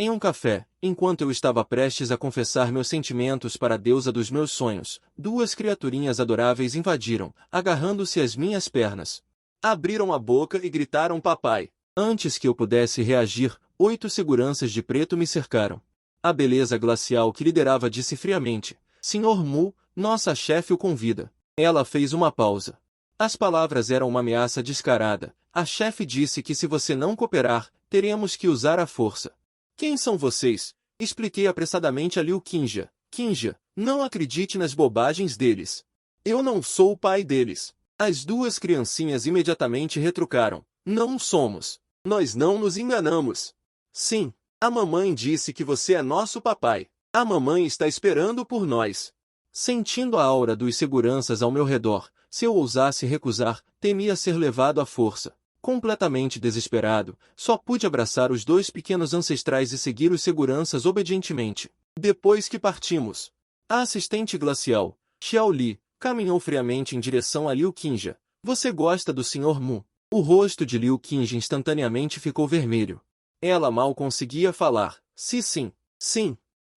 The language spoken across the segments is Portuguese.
Em um café, enquanto eu estava prestes a confessar meus sentimentos para a deusa dos meus sonhos, duas criaturinhas adoráveis invadiram, agarrando-se às minhas pernas. Abriram a boca e gritaram papai. Antes que eu pudesse reagir, 8 seguranças de preto me cercaram. A beleza glacial que liderava disse friamente: Senhor Mu, nossa chefe o convida. Ela fez uma pausa. As palavras eram uma ameaça descarada. A chefe disse que se você não cooperar, teremos que usar a força. Quem são vocês? Expliquei apressadamente a Liu Qingja. Qingja, não acredite nas bobagens deles. Eu não sou o pai deles. As duas criancinhas imediatamente retrucaram. Não somos. Nós não nos enganamos. Sim, a mamãe disse que você é nosso papai. A mamãe está esperando por nós. Sentindo a aura dos seguranças ao meu redor, se eu ousasse recusar, temia ser levado à força. Completamente desesperado, só pude abraçar os 2 pequenos ancestrais e seguir os seguranças obedientemente. Depois que partimos, a assistente glacial, Xiao Li, caminhou friamente em direção a Liu Qingja. Você gosta do Sr. Mu? O rosto de Liu Qingja instantaneamente ficou vermelho. Ela mal conseguia falar. Sim.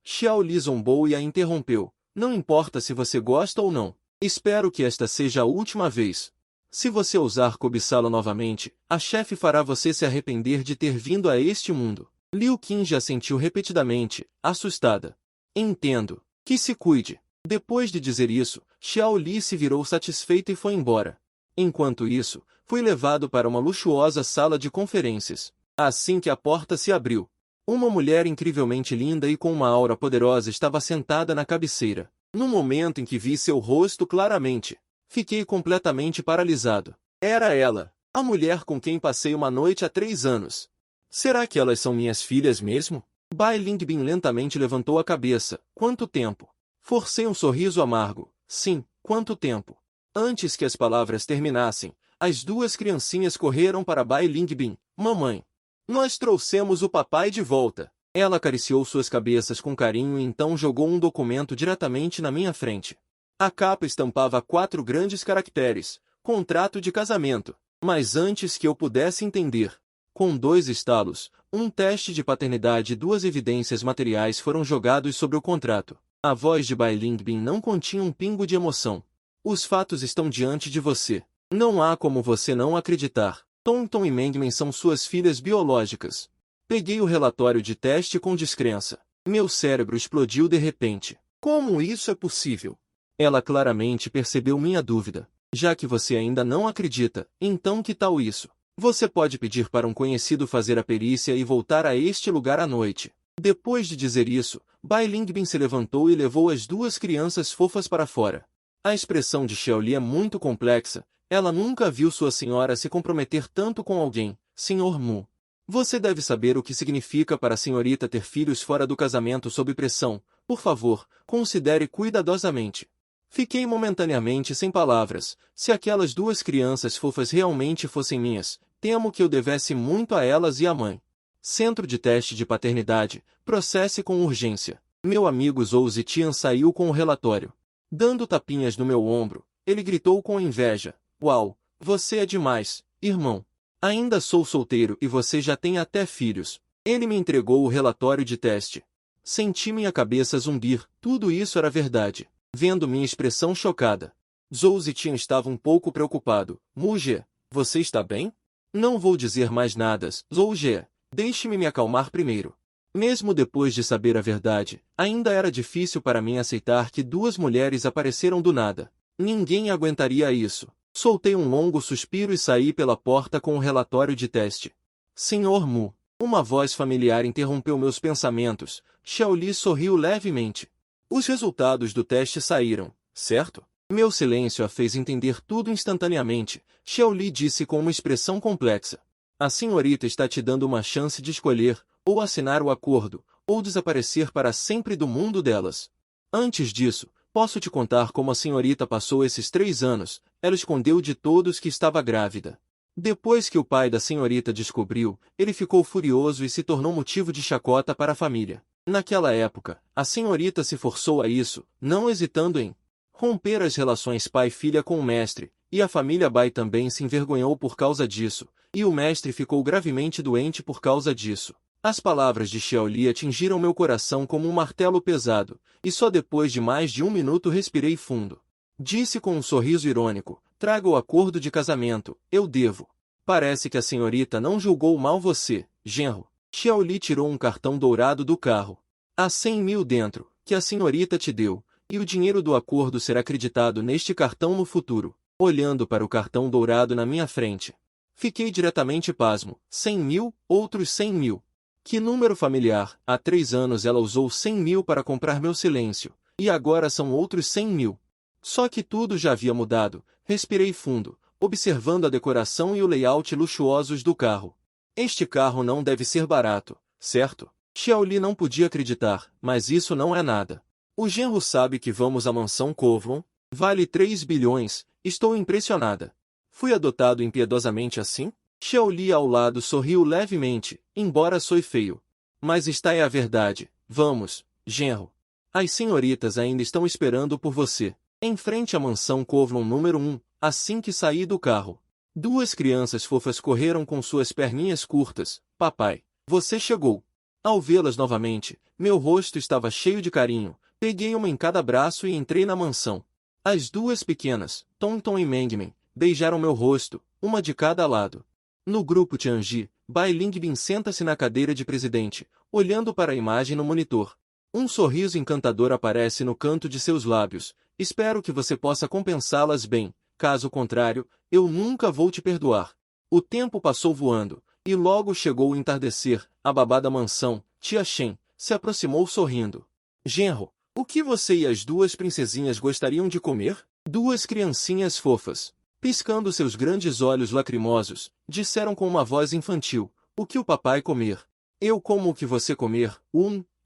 Xiao Li zombou e a interrompeu. Não importa se você gosta ou não. Espero que esta seja a última vez. Se você ousar cobiçá-lo novamente, a chefe fará você se arrepender de ter vindo a este mundo. Liu Qingja assentiu repetidamente, assustada. Entendo. Que se cuide. Depois de dizer isso, Xiao Li se virou satisfeito e foi embora. Enquanto isso, fui levado para uma luxuosa sala de conferências. Assim que a porta se abriu, uma mulher incrivelmente linda e com uma aura poderosa estava sentada na cabeceira. No momento em que vi seu rosto claramente, fiquei completamente paralisado. Era ela, a mulher com quem passei uma noite há 3 anos. Será que elas são minhas filhas mesmo? Bai Lingbin lentamente levantou a cabeça. Quanto tempo? Forcei um sorriso amargo. Sim, quanto tempo? Antes que as palavras terminassem, as 2 criancinhas correram para Bai Lingbin. Mamãe, nós trouxemos o papai de volta. Ela acariciou suas cabeças com carinho e então jogou um documento diretamente na minha frente. A capa estampava 4 grandes caracteres: contrato de casamento. Mas antes que eu pudesse entender, com 2 estalos, um teste de paternidade e 2 evidências materiais foram jogados sobre o contrato. A voz de Bai Lingbin não continha um pingo de emoção. Os fatos estão diante de você. Não há como você não acreditar. Tonton e Mengmen são suas filhas biológicas. Peguei o relatório de teste com descrença. Meu cérebro explodiu de repente. Como isso é possível? Ela claramente percebeu minha dúvida. Já que você ainda não acredita, então que tal isso? Você pode pedir para um conhecido fazer a perícia e voltar a este lugar à noite. Depois de dizer isso, Bai Lingbin se levantou e levou as 2 crianças fofas para fora. A expressão de Xiaoli é muito complexa. Ela nunca viu sua senhora se comprometer tanto com alguém. Sr. Mu, você deve saber o que significa para a senhorita ter filhos fora do casamento sob pressão. Por favor, considere cuidadosamente. Fiquei momentaneamente sem palavras. Se aquelas 2 crianças fofas realmente fossem minhas, temo que eu devesse muito a elas e à mãe. Centro de teste de paternidade, processe com urgência. Meu amigo Zhou Zetian saiu com o relatório. Dando tapinhas no meu ombro, ele gritou com inveja. Uau, você é demais, irmão. Ainda sou solteiro e você já tem até filhos. Ele me entregou o relatório de teste. Senti minha cabeça zumbir, tudo isso era verdade. Vendo minha expressão chocada, Zhou Zetian estava um pouco preocupado. Muge, você está bem? Não vou dizer mais nada, Zhou Ge. Deixe-me me acalmar primeiro. Mesmo depois de saber a verdade, ainda era difícil para mim aceitar que 2 mulheres apareceram do nada. Ninguém aguentaria isso. Soltei um longo suspiro e saí pela porta com o relatório de teste. Senhor Mu, uma voz familiar interrompeu meus pensamentos. Xiaoli sorriu levemente. Os resultados do teste saíram, certo? Meu silêncio a fez entender tudo instantaneamente. Xiaoli disse com uma expressão complexa. A senhorita está te dando uma chance de escolher, ou assinar o acordo, ou desaparecer para sempre do mundo delas. Antes disso, posso te contar como a senhorita passou esses 3 anos. Ela escondeu de todos que estava grávida. Depois que o pai da senhorita descobriu, ele ficou furioso e se tornou motivo de chacota para a família. Naquela época, a senhorita se forçou a isso, não hesitando em romper as relações pai-filha com o mestre, e a família Bai também se envergonhou por causa disso, e o mestre ficou gravemente doente por causa disso. As palavras de Xiaoli atingiram meu coração como um martelo pesado, e só depois de mais de 1 minuto respirei fundo. Disse com um sorriso irônico: traga o acordo de casamento, eu devo. Parece que a senhorita não julgou mal você, genro. Xiaoli tirou um cartão dourado do carro. Há 100 mil dentro, que a senhorita te deu, e o dinheiro do acordo será acreditado neste cartão no futuro. Olhando para o cartão dourado na minha frente, fiquei diretamente pasmo. 100 mil, outros 100 mil. Que número familiar! Há 3 anos ela usou 100 mil para comprar meu silêncio, e agora são outros 100 mil. Só que tudo já havia mudado. Respirei fundo, observando a decoração e o layout luxuosos do carro. Este carro não deve ser barato, certo? Xiaoli não podia acreditar, mas isso não é nada. O genro sabe que vamos à mansão Kowloon? Vale 3 bilhões, estou impressionada. Fui adotado impiedosamente assim? Xiaoli ao lado sorriu levemente, embora soe feio. Mas está é a verdade. Vamos, genro. As senhoritas ainda estão esperando por você. Em frente à mansão Kowloon número 1, assim que saí do carro. 2 crianças fofas correram com suas perninhas curtas. Papai, você chegou. Ao vê-las novamente, meu rosto estava cheio de carinho. Peguei uma em cada braço e entrei na mansão. As 2 pequenas, Tonton e Mengmen, beijaram meu rosto, uma de cada lado. No grupo Tianji, Bai Lingbin senta-se na cadeira de presidente, olhando para a imagem no monitor. Um sorriso encantador aparece no canto de seus lábios. Espero que você possa compensá-las bem, caso contrário, eu nunca vou te perdoar. O tempo passou voando, e logo chegou o entardecer. A babá da mansão, Tia Shen, se aproximou sorrindo. Genro, o que você e as 2 princesinhas gostariam de comer? 2 criancinhas fofas, piscando seus grandes olhos lacrimosos, disseram com uma voz infantil: o que o papai comer? Eu como o que você comer.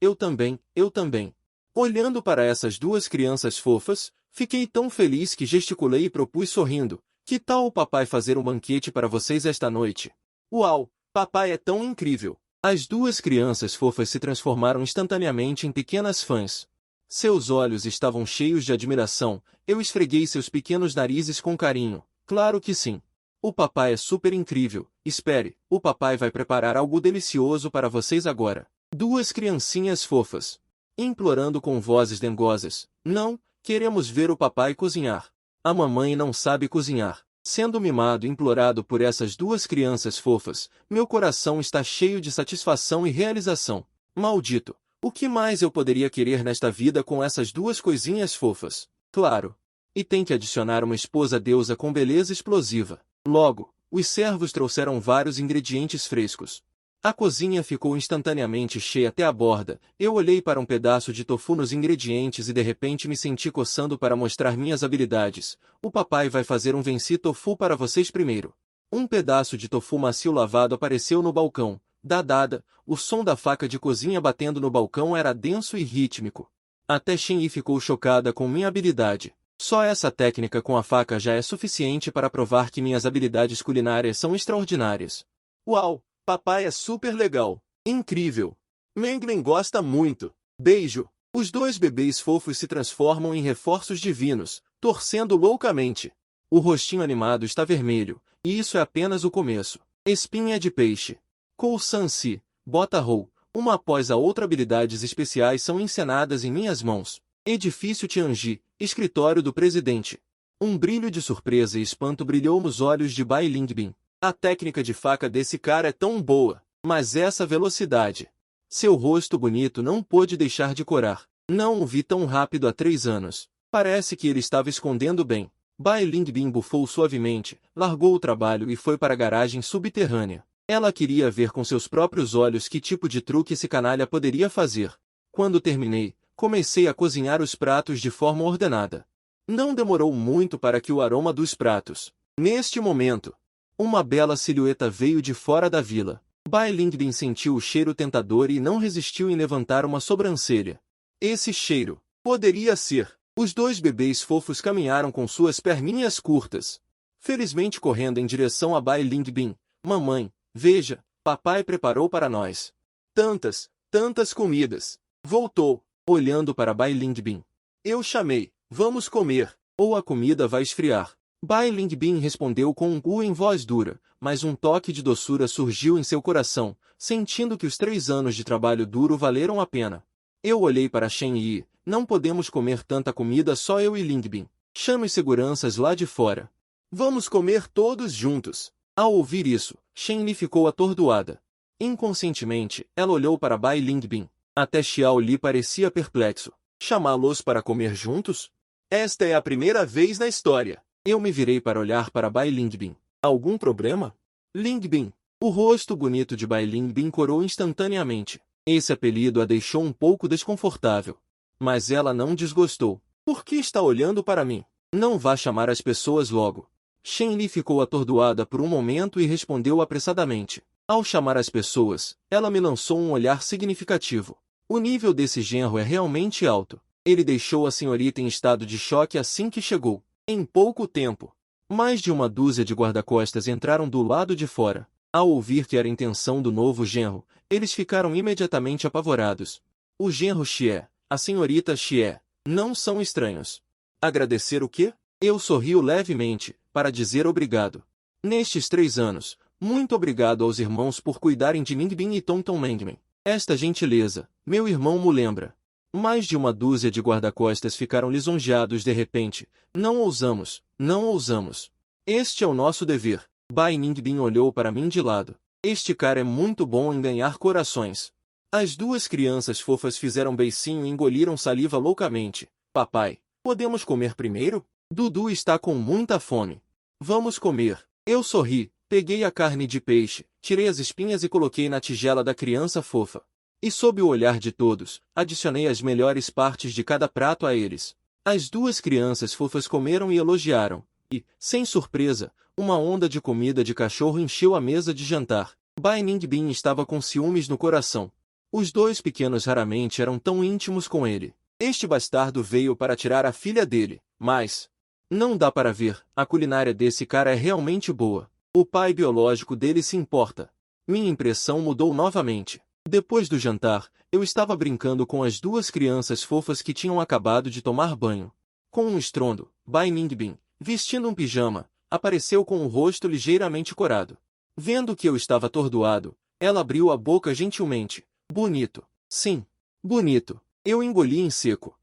Eu também, eu também. Olhando para essas 2 crianças fofas, fiquei tão feliz que gesticulei e propus sorrindo: que tal o papai fazer um banquete para vocês esta noite? Uau, papai é tão incrível! As 2 crianças fofas se transformaram instantaneamente em pequenas fãs. Seus olhos estavam cheios de admiração. Eu esfreguei seus pequenos narizes com carinho. Claro que sim. O papai é super incrível. Espere, o papai vai preparar algo delicioso para vocês agora. 2 criancinhas fofas, implorando com vozes dengosas: não, queremos ver o papai cozinhar. A mamãe não sabe cozinhar. Sendo mimado e implorado por essas 2 crianças fofas, meu coração está cheio de satisfação e realização. Maldito! O que mais eu poderia querer nesta vida com essas 2 coisinhas fofas? Claro! E tem que adicionar uma esposa deusa com beleza explosiva. Logo, os servos trouxeram vários ingredientes frescos. A cozinha ficou instantaneamente cheia até a borda. Eu olhei para um pedaço de tofu nos ingredientes e de repente me senti coçando para mostrar minhas habilidades. O papai vai fazer um venci tofu para vocês primeiro. Um pedaço de tofu macio lavado apareceu no balcão. Dadada, o som da faca de cozinha batendo no balcão era denso e rítmico. Até Shen Yi ficou chocada com minha habilidade. Só essa técnica com a faca já é suficiente para provar que minhas habilidades culinárias são extraordinárias. Uau! Papai é super legal. Incrível. Menglen gosta muito. Beijo. Os 2 bebês fofos se transformam em reforços divinos, torcendo loucamente. O rostinho animado está vermelho, e isso é apenas o começo. Espinha de peixe. Kou San-si, Bota Rou, uma após a outra habilidades especiais são encenadas em minhas mãos. Edifício Tianji, escritório do presidente. Um brilho de surpresa e espanto brilhou nos olhos de Bai Lingbin. A técnica de faca desse cara é tão boa, mas essa velocidade. Seu rosto bonito não pôde deixar de corar. Não o vi tão rápido há 3 anos. Parece que ele estava escondendo bem. Bai Lingbin bufou suavemente, largou o trabalho e foi para a garagem subterrânea. Ela queria ver com seus próprios olhos que tipo de truque esse canalha poderia fazer. Quando terminei, comecei a cozinhar os pratos de forma ordenada. Não demorou muito para que o aroma dos pratos. Neste momento, uma bela silhueta veio de fora da vila. Bai Lingbin sentiu o cheiro tentador e não resistiu em levantar uma sobrancelha. Esse cheiro poderia ser. Os 2 bebês fofos caminharam com suas perninhas curtas, felizmente correndo em direção a Bai Lingbin. Mamãe, veja, papai preparou para nós tantas comidas. Voltou, olhando para Bai Lingbin. Eu chamei, vamos comer, ou a comida vai esfriar. Bai Lingbin respondeu com um gu em voz dura, mas um toque de doçura surgiu em seu coração, sentindo que os 3 anos de trabalho duro valeram a pena. Eu olhei para Shen Yi. Não podemos comer tanta comida só eu e Lingbin. Chame os seguranças lá de fora. Vamos comer todos juntos. Ao ouvir isso, Shen Li ficou atordoada. Inconscientemente, ela olhou para Bai Lingbin. Até Xiao Li parecia perplexo. Chamá-los para comer juntos? Esta é a primeira vez na história. Eu me virei para olhar para Bai Lingbin. Algum problema? Lingbin. O rosto bonito de Bai Lingbin corou instantaneamente. Esse apelido a deixou um pouco desconfortável. Mas ela não desgostou. Por que está olhando para mim? Não vá chamar as pessoas logo. Shen Li ficou atordoada por um momento e respondeu apressadamente. Ao chamar as pessoas, ela me lançou um olhar significativo. O nível desse genro é realmente alto. Ele deixou a senhorita em estado de choque assim que chegou. Em pouco tempo, mais de uma dúzia de guarda-costas entraram do lado de fora. Ao ouvir que era a intenção do novo genro, eles ficaram imediatamente apavorados. O genro Xie, a senhorita Xie, não são estranhos. Agradecer o quê? Eu sorrio levemente, para dizer obrigado. Nestes 3 anos, muito obrigado aos irmãos por cuidarem de Lingbin e Tonton Mengmen. Esta gentileza, meu irmão mo lembra. Mais de uma dúzia de guarda-costas ficaram lisonjeados de repente. Não ousamos, não ousamos. Este é o nosso dever. Bai Ningbin olhou para mim de lado. Este cara é muito bom em ganhar corações. As 2 crianças fofas fizeram beicinho e engoliram saliva loucamente. Papai, podemos comer primeiro? Dudu está com muita fome. Vamos comer. Eu sorri, peguei a carne de peixe, tirei as espinhas e coloquei na tigela da criança fofa. E sob o olhar de todos, adicionei as melhores partes de cada prato a eles. As 2 crianças fofas comeram e elogiaram. E, sem surpresa, uma onda de comida de cachorro encheu a mesa de jantar. Bai Ningbin estava com ciúmes no coração. Os 2 pequenos raramente eram tão íntimos com ele. Este bastardo veio para tirar a filha dele, mas... não dá para ver, a culinária desse cara é realmente boa. O pai biológico dele se importa. Minha impressão mudou novamente. Depois do jantar, eu estava brincando com as 2 crianças fofas que tinham acabado de tomar banho. Com um estrondo, Bai Ningbin, vestindo um pijama, apareceu com o rosto ligeiramente corado. Vendo que eu estava atordoado, ela abriu a boca gentilmente. Bonito. Sim. Bonito. Eu engoli em seco.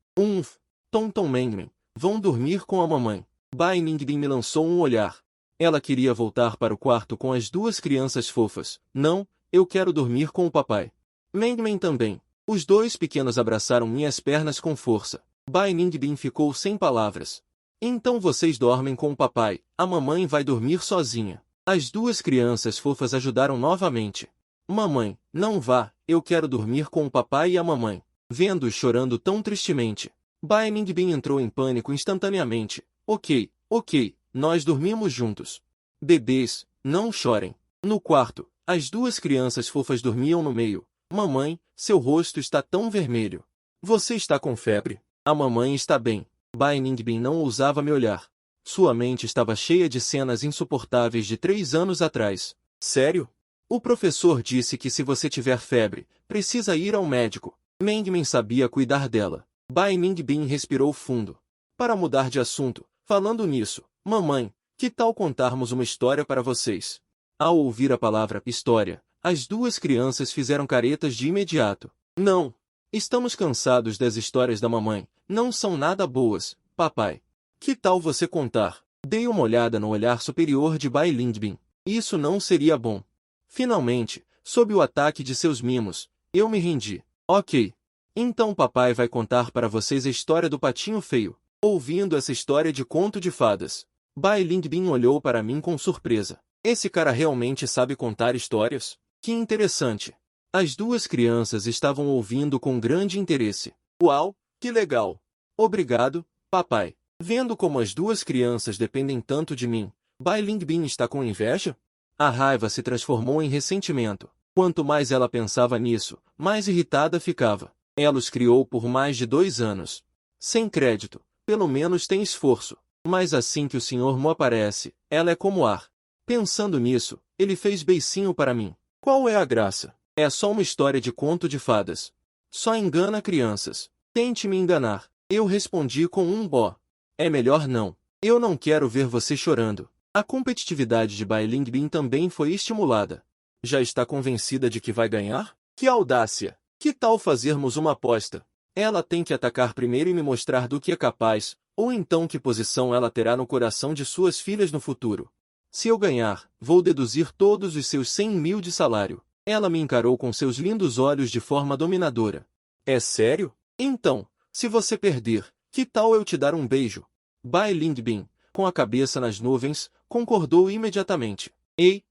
Tonton Mengmen, vão dormir com a mamãe. Bai Ningbin me lançou um olhar. Ela queria voltar para o quarto com as 2 crianças fofas. Não, eu quero dormir com o papai. Mengmen também. Os 2 pequenos abraçaram minhas pernas com força. Bai Ningbin ficou sem palavras. Então vocês dormem com o papai, a mamãe vai dormir sozinha. As 2 crianças fofas ajudaram novamente. Mamãe, não vá, eu quero dormir com o papai e a mamãe. Vendo-os chorando tão tristemente, Bai Ningbin entrou em pânico instantaneamente. Ok, nós dormimos juntos. Bebês, não chorem. No quarto, as 2 crianças fofas dormiam no meio. Mamãe, seu rosto está tão vermelho. Você está com febre? A mamãe está bem. Bai Ningbin não ousava me olhar. Sua mente estava cheia de cenas insuportáveis de 3 anos atrás. Sério? O professor disse que se você tiver febre, precisa ir ao médico. Mengmen sabia cuidar dela. Bai Ningbin respirou fundo. Para mudar de assunto, falando nisso, mamãe, que tal contarmos uma história para vocês? Ao ouvir a palavra história, as 2 crianças fizeram caretas de imediato. Não. Estamos cansados das histórias da mamãe. Não são nada boas, papai. Que tal você contar? Dei uma olhada no olhar superior de Bai Lingbin. Isso não seria bom. Finalmente, sob o ataque de seus mimos, eu me rendi. Ok. Então papai vai contar para vocês a história do patinho feio. Ouvindo essa história de conto de fadas, Bai Lingbin olhou para mim com surpresa. Esse cara realmente sabe contar histórias? Que interessante. As 2 crianças estavam ouvindo com grande interesse. Uau, que legal. Obrigado, papai. Vendo como as 2 crianças dependem tanto de mim, Bai Lingbin está com inveja? A raiva se transformou em ressentimento. Quanto mais ela pensava nisso, mais irritada ficava. Ela os criou por mais de 2 anos. Sem crédito, pelo menos tem esforço. Mas assim que o senhor Mo aparece, ela é como ar. Pensando nisso, ele fez beicinho para mim. Qual é a graça? É só uma história de conto de fadas. Só engana crianças. Tente me enganar. Eu respondi com um bó. É melhor não. Eu não quero ver você chorando. A competitividade de Bai Lingbin também foi estimulada. Já está convencida de que vai ganhar? Que audácia! Que tal fazermos uma aposta? Ela tem que atacar primeiro e me mostrar do que é capaz, ou então que posição ela terá no coração de suas filhas no futuro. Se eu ganhar, vou deduzir todos os seus 100.000 de salário. Ela me encarou com seus lindos olhos de forma dominadora. É sério? Então, se você perder, que tal eu te dar um beijo? Bai Lingbin, com a cabeça nas nuvens, concordou imediatamente. Ei,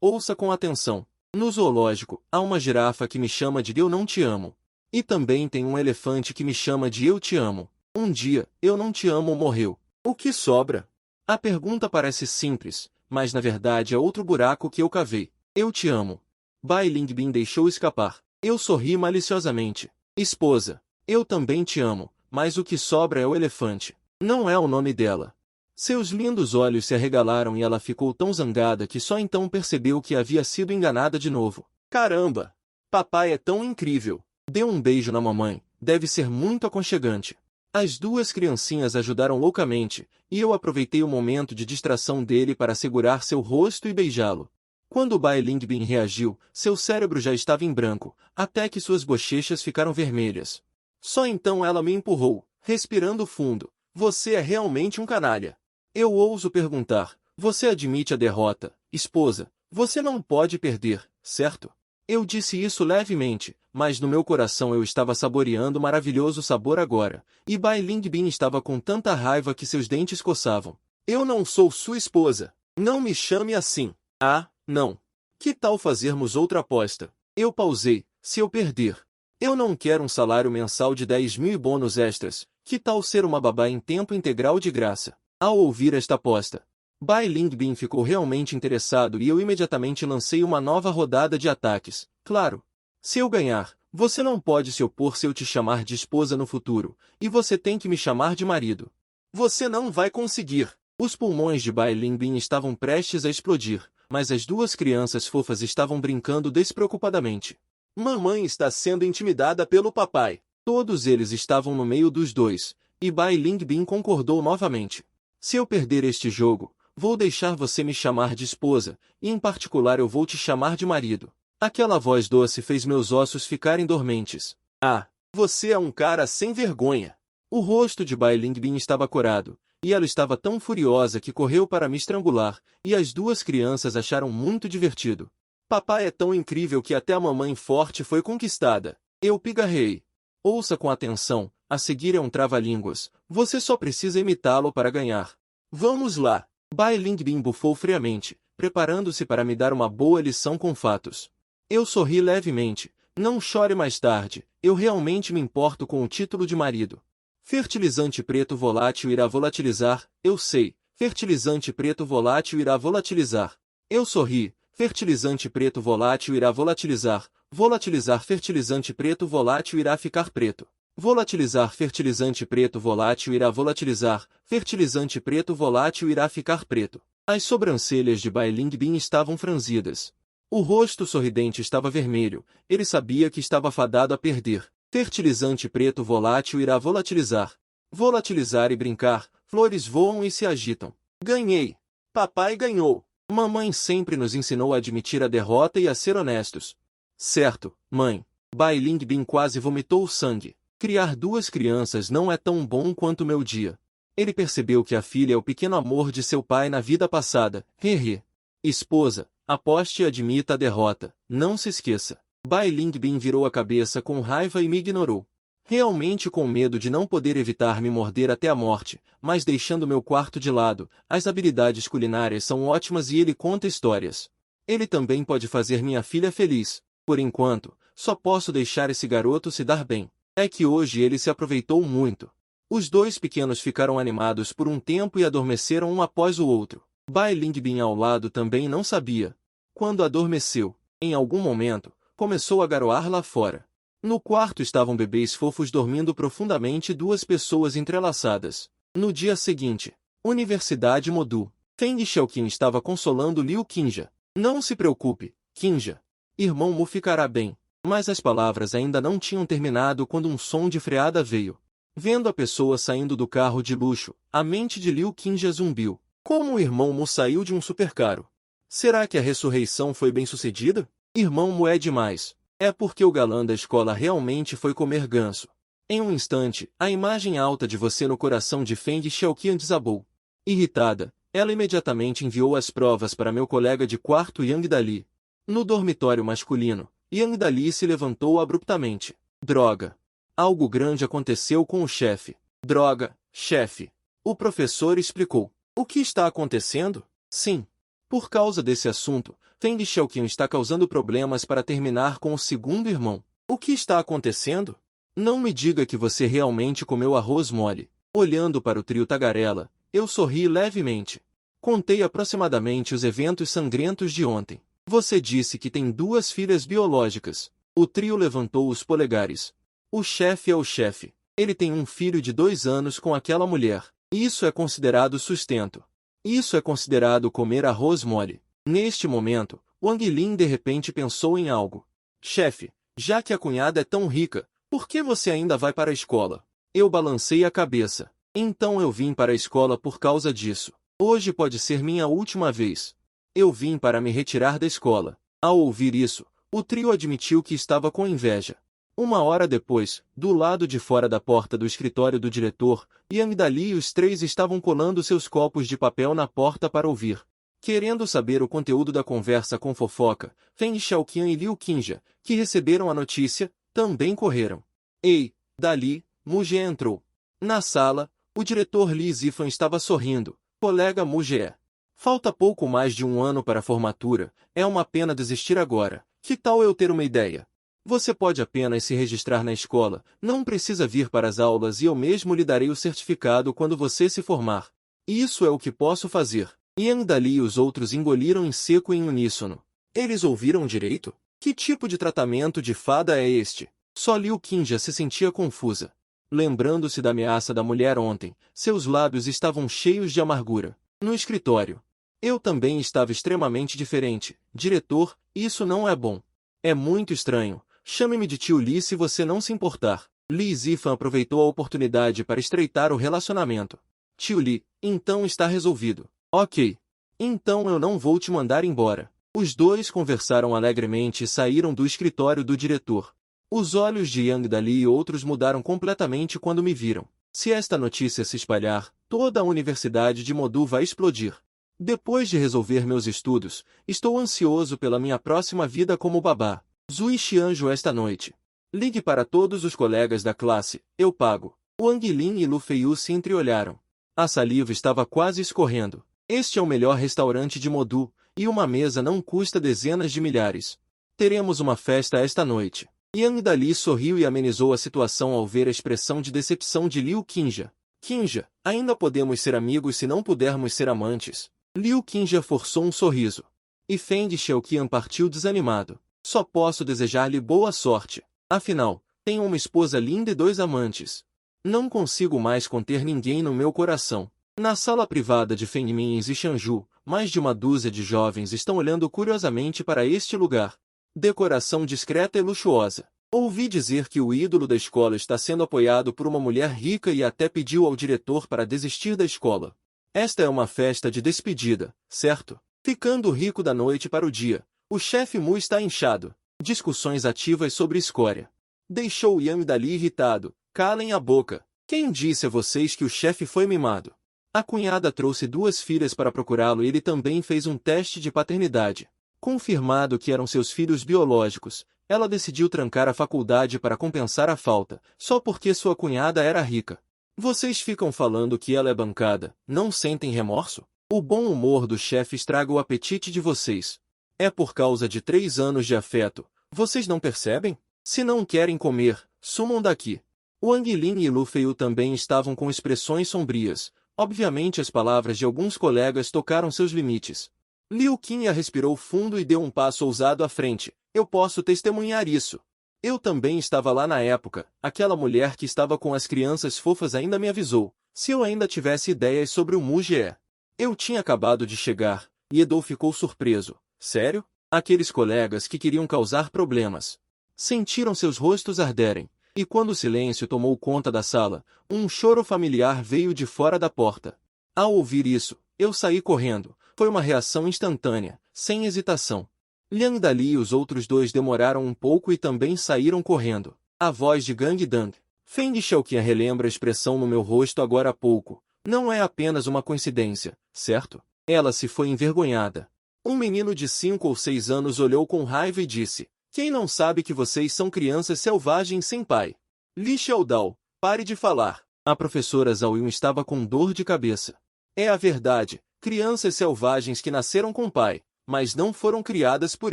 ouça com atenção. No zoológico, há uma girafa que me chama de Eu Não Te Amo. E também tem um elefante que me chama de Eu Te Amo. Um dia, Eu Não Te Amo morreu. O que sobra? A pergunta parece simples, mas na verdade é outro buraco que eu cavei. Eu te amo. Bai Lingbin deixou escapar. Eu sorri maliciosamente. Esposa, eu também te amo, mas o que sobra é o elefante. Não é o nome dela. Seus lindos olhos se arregalaram e ela ficou tão zangada que só então percebeu que havia sido enganada de novo. Caramba! Papai é tão incrível. Deu um beijo na mamãe, deve ser muito aconchegante. As duas criancinhas ajudaram loucamente, e eu aproveitei o momento de distração dele para segurar seu rosto e beijá-lo. Quando Bai Lingbin reagiu, seu cérebro já estava em branco, até que suas bochechas ficaram vermelhas. Só então ela me empurrou, respirando fundo. Você é realmente um canalha. Eu ouso perguntar, você admite a derrota, esposa? Você não pode perder, certo? Eu disse isso levemente, mas no meu coração eu estava saboreando o maravilhoso sabor agora, e Bai Lingbin estava com tanta raiva que seus dentes coçavam. Eu não sou sua esposa. Não me chame assim. Ah, não. Que tal fazermos outra aposta? Eu pausei. Se eu perder, eu não quero um salário mensal de 10.000 e bônus extras. Que tal ser uma babá em tempo integral de graça? Ao ouvir esta aposta, Bai Lingbin ficou realmente interessado e eu imediatamente lancei uma nova rodada de ataques. Claro. Se eu ganhar, você não pode se opor se eu te chamar de esposa no futuro, e você tem que me chamar de marido. Você não vai conseguir. Os pulmões de Bai Lingbin estavam prestes a explodir, mas as duas crianças fofas estavam brincando despreocupadamente. Mamãe está sendo intimidada pelo papai. Todos eles estavam no meio dos dois, e Bai Lingbin concordou novamente. Se eu perder este jogo, vou deixar você me chamar de esposa, e em particular eu vou te chamar de marido. Aquela voz doce fez meus ossos ficarem dormentes. Ah, você é um cara sem vergonha. O rosto de Bai Lingbin estava corado, e ela estava tão furiosa que correu para me estrangular, e as duas crianças acharam muito divertido. Papai é tão incrível que até a mamãe forte foi conquistada. Eu pigarrei. Ouça com atenção, a seguir é um trava-línguas, você só precisa imitá-lo para ganhar. Vamos lá. Bai Lingbin bufou friamente, preparando-se para me dar uma boa lição com fatos. Eu sorri levemente. Não chore mais tarde, eu realmente me importo com o título de marido. Fertilizante preto volátil irá volatilizar, eu sei. Fertilizante preto volátil irá volatilizar. Eu sorri. Fertilizante preto volátil irá volatilizar. Volatilizar fertilizante preto volátil irá ficar preto. Volatilizar fertilizante preto volátil irá volatilizar. Fertilizante preto volátil irá ficar preto. As sobrancelhas de Bai Lingbin estavam franzidas. O rosto sorridente estava vermelho. Ele sabia que estava fadado a perder. Fertilizante preto volátil irá volatilizar. Volatilizar e brincar. Flores voam e se agitam. Ganhei. Papai ganhou. Mamãe sempre nos ensinou a admitir a derrota e a ser honestos. Certo, mãe. Bai Lingbin quase vomitou sangue. Criar duas crianças não é tão bom quanto meu dia. Ele percebeu que a filha é o pequeno amor de seu pai na vida passada. Hehe. Esposa, aposte e admita a derrota. Não se esqueça. Bai Lingbin virou a cabeça com raiva e me ignorou. Realmente com medo de não poder evitar me morder até a morte, mas deixando meu quarto de lado, as habilidades culinárias são ótimas e ele conta histórias. Ele também pode fazer minha filha feliz. Por enquanto, só posso deixar esse garoto se dar bem. É que hoje ele se aproveitou muito. Os dois pequenos ficaram animados por um tempo e adormeceram um após o outro. Bai Lingbin ao lado também não sabia. Quando adormeceu, em algum momento, começou a garoar lá fora. No quarto estavam bebês fofos dormindo profundamente e duas pessoas entrelaçadas. No dia seguinte, Universidade Modu. Feng Xiaoqin estava consolando Liu Qinja. Não se preocupe, Qinja. Irmão Mu ficará bem. Mas as palavras ainda não tinham terminado quando um som de freada veio. Vendo a pessoa saindo do carro de luxo, a mente de Liu Qingja zumbiu. Como o irmão Mu saiu de um supercaro? Será que a ressurreição foi bem-sucedida? Irmão Mu é demais. É porque o galã da escola realmente foi comer ganso. Em um instante, a imagem alta de você no coração de Feng Xiaoqian desabou. Irritada, ela imediatamente enviou as provas para meu colega de quarto Yang Dali. No dormitório masculino, Yang Dali se levantou abruptamente. Droga! Algo grande aconteceu com o chefe. Droga, chefe! O professor explicou. O que está acontecendo? Sim. Por causa desse assunto, Feng Xiaoqian está causando problemas para terminar com o segundo irmão. O que está acontecendo? Não me diga que você realmente comeu arroz mole. Olhando para o trio tagarela, eu sorri levemente. Contei aproximadamente os eventos sangrentos de ontem. Você disse que tem 2 filhas biológicas. O trio levantou os polegares. O chefe é o chefe. Ele tem um filho de 2 anos com aquela mulher. Isso é considerado sustento. Isso é considerado comer arroz mole. Neste momento, Wang Lin de repente pensou em algo. Chefe, já que a cunhada é tão rica, por que você ainda vai para a escola? Eu balancei a cabeça. Então eu vim para a escola por causa disso. Hoje pode ser minha última vez. Eu vim para me retirar da escola. Ao ouvir isso, o trio admitiu que estava com inveja. 1 hora depois, do lado de fora da porta do escritório do diretor, Yang Dali e os 3 estavam colando seus copos de papel na porta para ouvir. Querendo saber o conteúdo da conversa com fofoca, Feng Xiaoqian e Liu Qingja, que receberam a notícia, também correram. Ei, Dali, Mu Jie entrou. Na sala, o diretor Li Zifan estava sorrindo. Colega Mu Jie. Falta pouco mais de 1 ano para a formatura, é uma pena desistir agora. Que tal eu ter uma ideia? Você pode apenas se registrar na escola, não precisa vir para as aulas e eu mesmo lhe darei o certificado quando você se formar. Isso é o que posso fazer. Yang Dali e os outros engoliram em seco em uníssono. Eles ouviram direito? Que tipo de tratamento de fada é este? Só Liu Qingja se sentia confusa. Lembrando-se da ameaça da mulher ontem, seus lábios estavam cheios de amargura. No escritório. Eu também estava extremamente diferente. Diretor, isso não é bom. É muito estranho. Chame-me de tio Li se você não se importar. Li Zifan aproveitou a oportunidade para estreitar o relacionamento. Tio Li, então está resolvido. Ok. Então eu não vou te mandar embora. Os 2 conversaram alegremente e saíram do escritório do diretor. Os olhos de Yang Dali e outros mudaram completamente quando me viram. Se esta notícia se espalhar, toda a Universidade de Modu vai explodir. Depois de resolver meus estudos, estou ansioso pela minha próxima vida como babá. Zui Xianju esta noite. Ligue para todos os colegas da classe, eu pago. Wang Lin e Lu Feiyu se entreolharam. A saliva estava quase escorrendo. Este é o melhor restaurante de Modu, e uma mesa não custa dezenas de milhares. Teremos uma festa esta noite. Yang Dali sorriu e amenizou a situação ao ver a expressão de decepção de Liu Qingja. Qingja, ainda podemos ser amigos se não pudermos ser amantes. Liu Qingja forçou um sorriso. E Feng Xiaoqian partiu desanimado. Só posso desejar-lhe boa sorte. Afinal, tenho uma esposa linda e 2 amantes. Não consigo mais conter ninguém no meu coração. Na sala privada de Fengmin e Zixanju, mais de 1 dúzia de jovens estão olhando curiosamente para este lugar. Decoração discreta e luxuosa. Ouvi dizer que o ídolo da escola está sendo apoiado por uma mulher rica e até pediu ao diretor para desistir da escola. Esta é uma festa de despedida, certo? Ficando rico da noite para o dia. O chefe Mu está inchado. Discussões ativas sobre escória. Deixou Yang Dali irritado. Calem a boca. Quem disse a vocês que o chefe foi mimado? A cunhada trouxe 2 filhas para procurá-lo e ele também fez um teste de paternidade. Confirmado que eram seus filhos biológicos, ela decidiu trancar a faculdade para compensar a falta, só porque sua cunhada era rica. Vocês ficam falando que ela é bancada, não sentem remorso? O bom humor do chefe estraga o apetite de vocês. É por causa de 3 anos de afeto, vocês não percebem? Se não querem comer, sumam daqui. Wang Lin e Lu Feiyu também estavam com expressões sombrias. Obviamente as palavras de alguns colegas tocaram seus limites. Liu Qingja respirou fundo e deu um passo ousado à frente. Eu posso testemunhar isso. Eu também estava lá na época. Aquela mulher que estava com as crianças fofas ainda me avisou. Se eu ainda tivesse ideias sobre o Mu Jie. Eu tinha acabado de chegar, e Edo ficou surpreso. Sério? Aqueles colegas que queriam causar problemas. Sentiram seus rostos arderem. E quando o silêncio tomou conta da sala, um choro familiar veio de fora da porta. Ao ouvir isso, eu saí correndo. Foi uma reação instantânea, sem hesitação. Liang Dali e os outros dois demoraram um pouco e também saíram correndo. A voz de Gang Dang. Feng Xiaoqian relembra a expressão no meu rosto agora há pouco. Não é apenas uma coincidência, certo? Ela se foi envergonhada. Um menino de 5 ou 6 anos olhou com raiva e disse: quem não sabe que vocês são crianças selvagens sem pai? Li Xiaodao, pare de falar. A professora Zhao Yun estava com dor de cabeça. É a verdade, crianças selvagens que nasceram com pai, mas não foram criadas por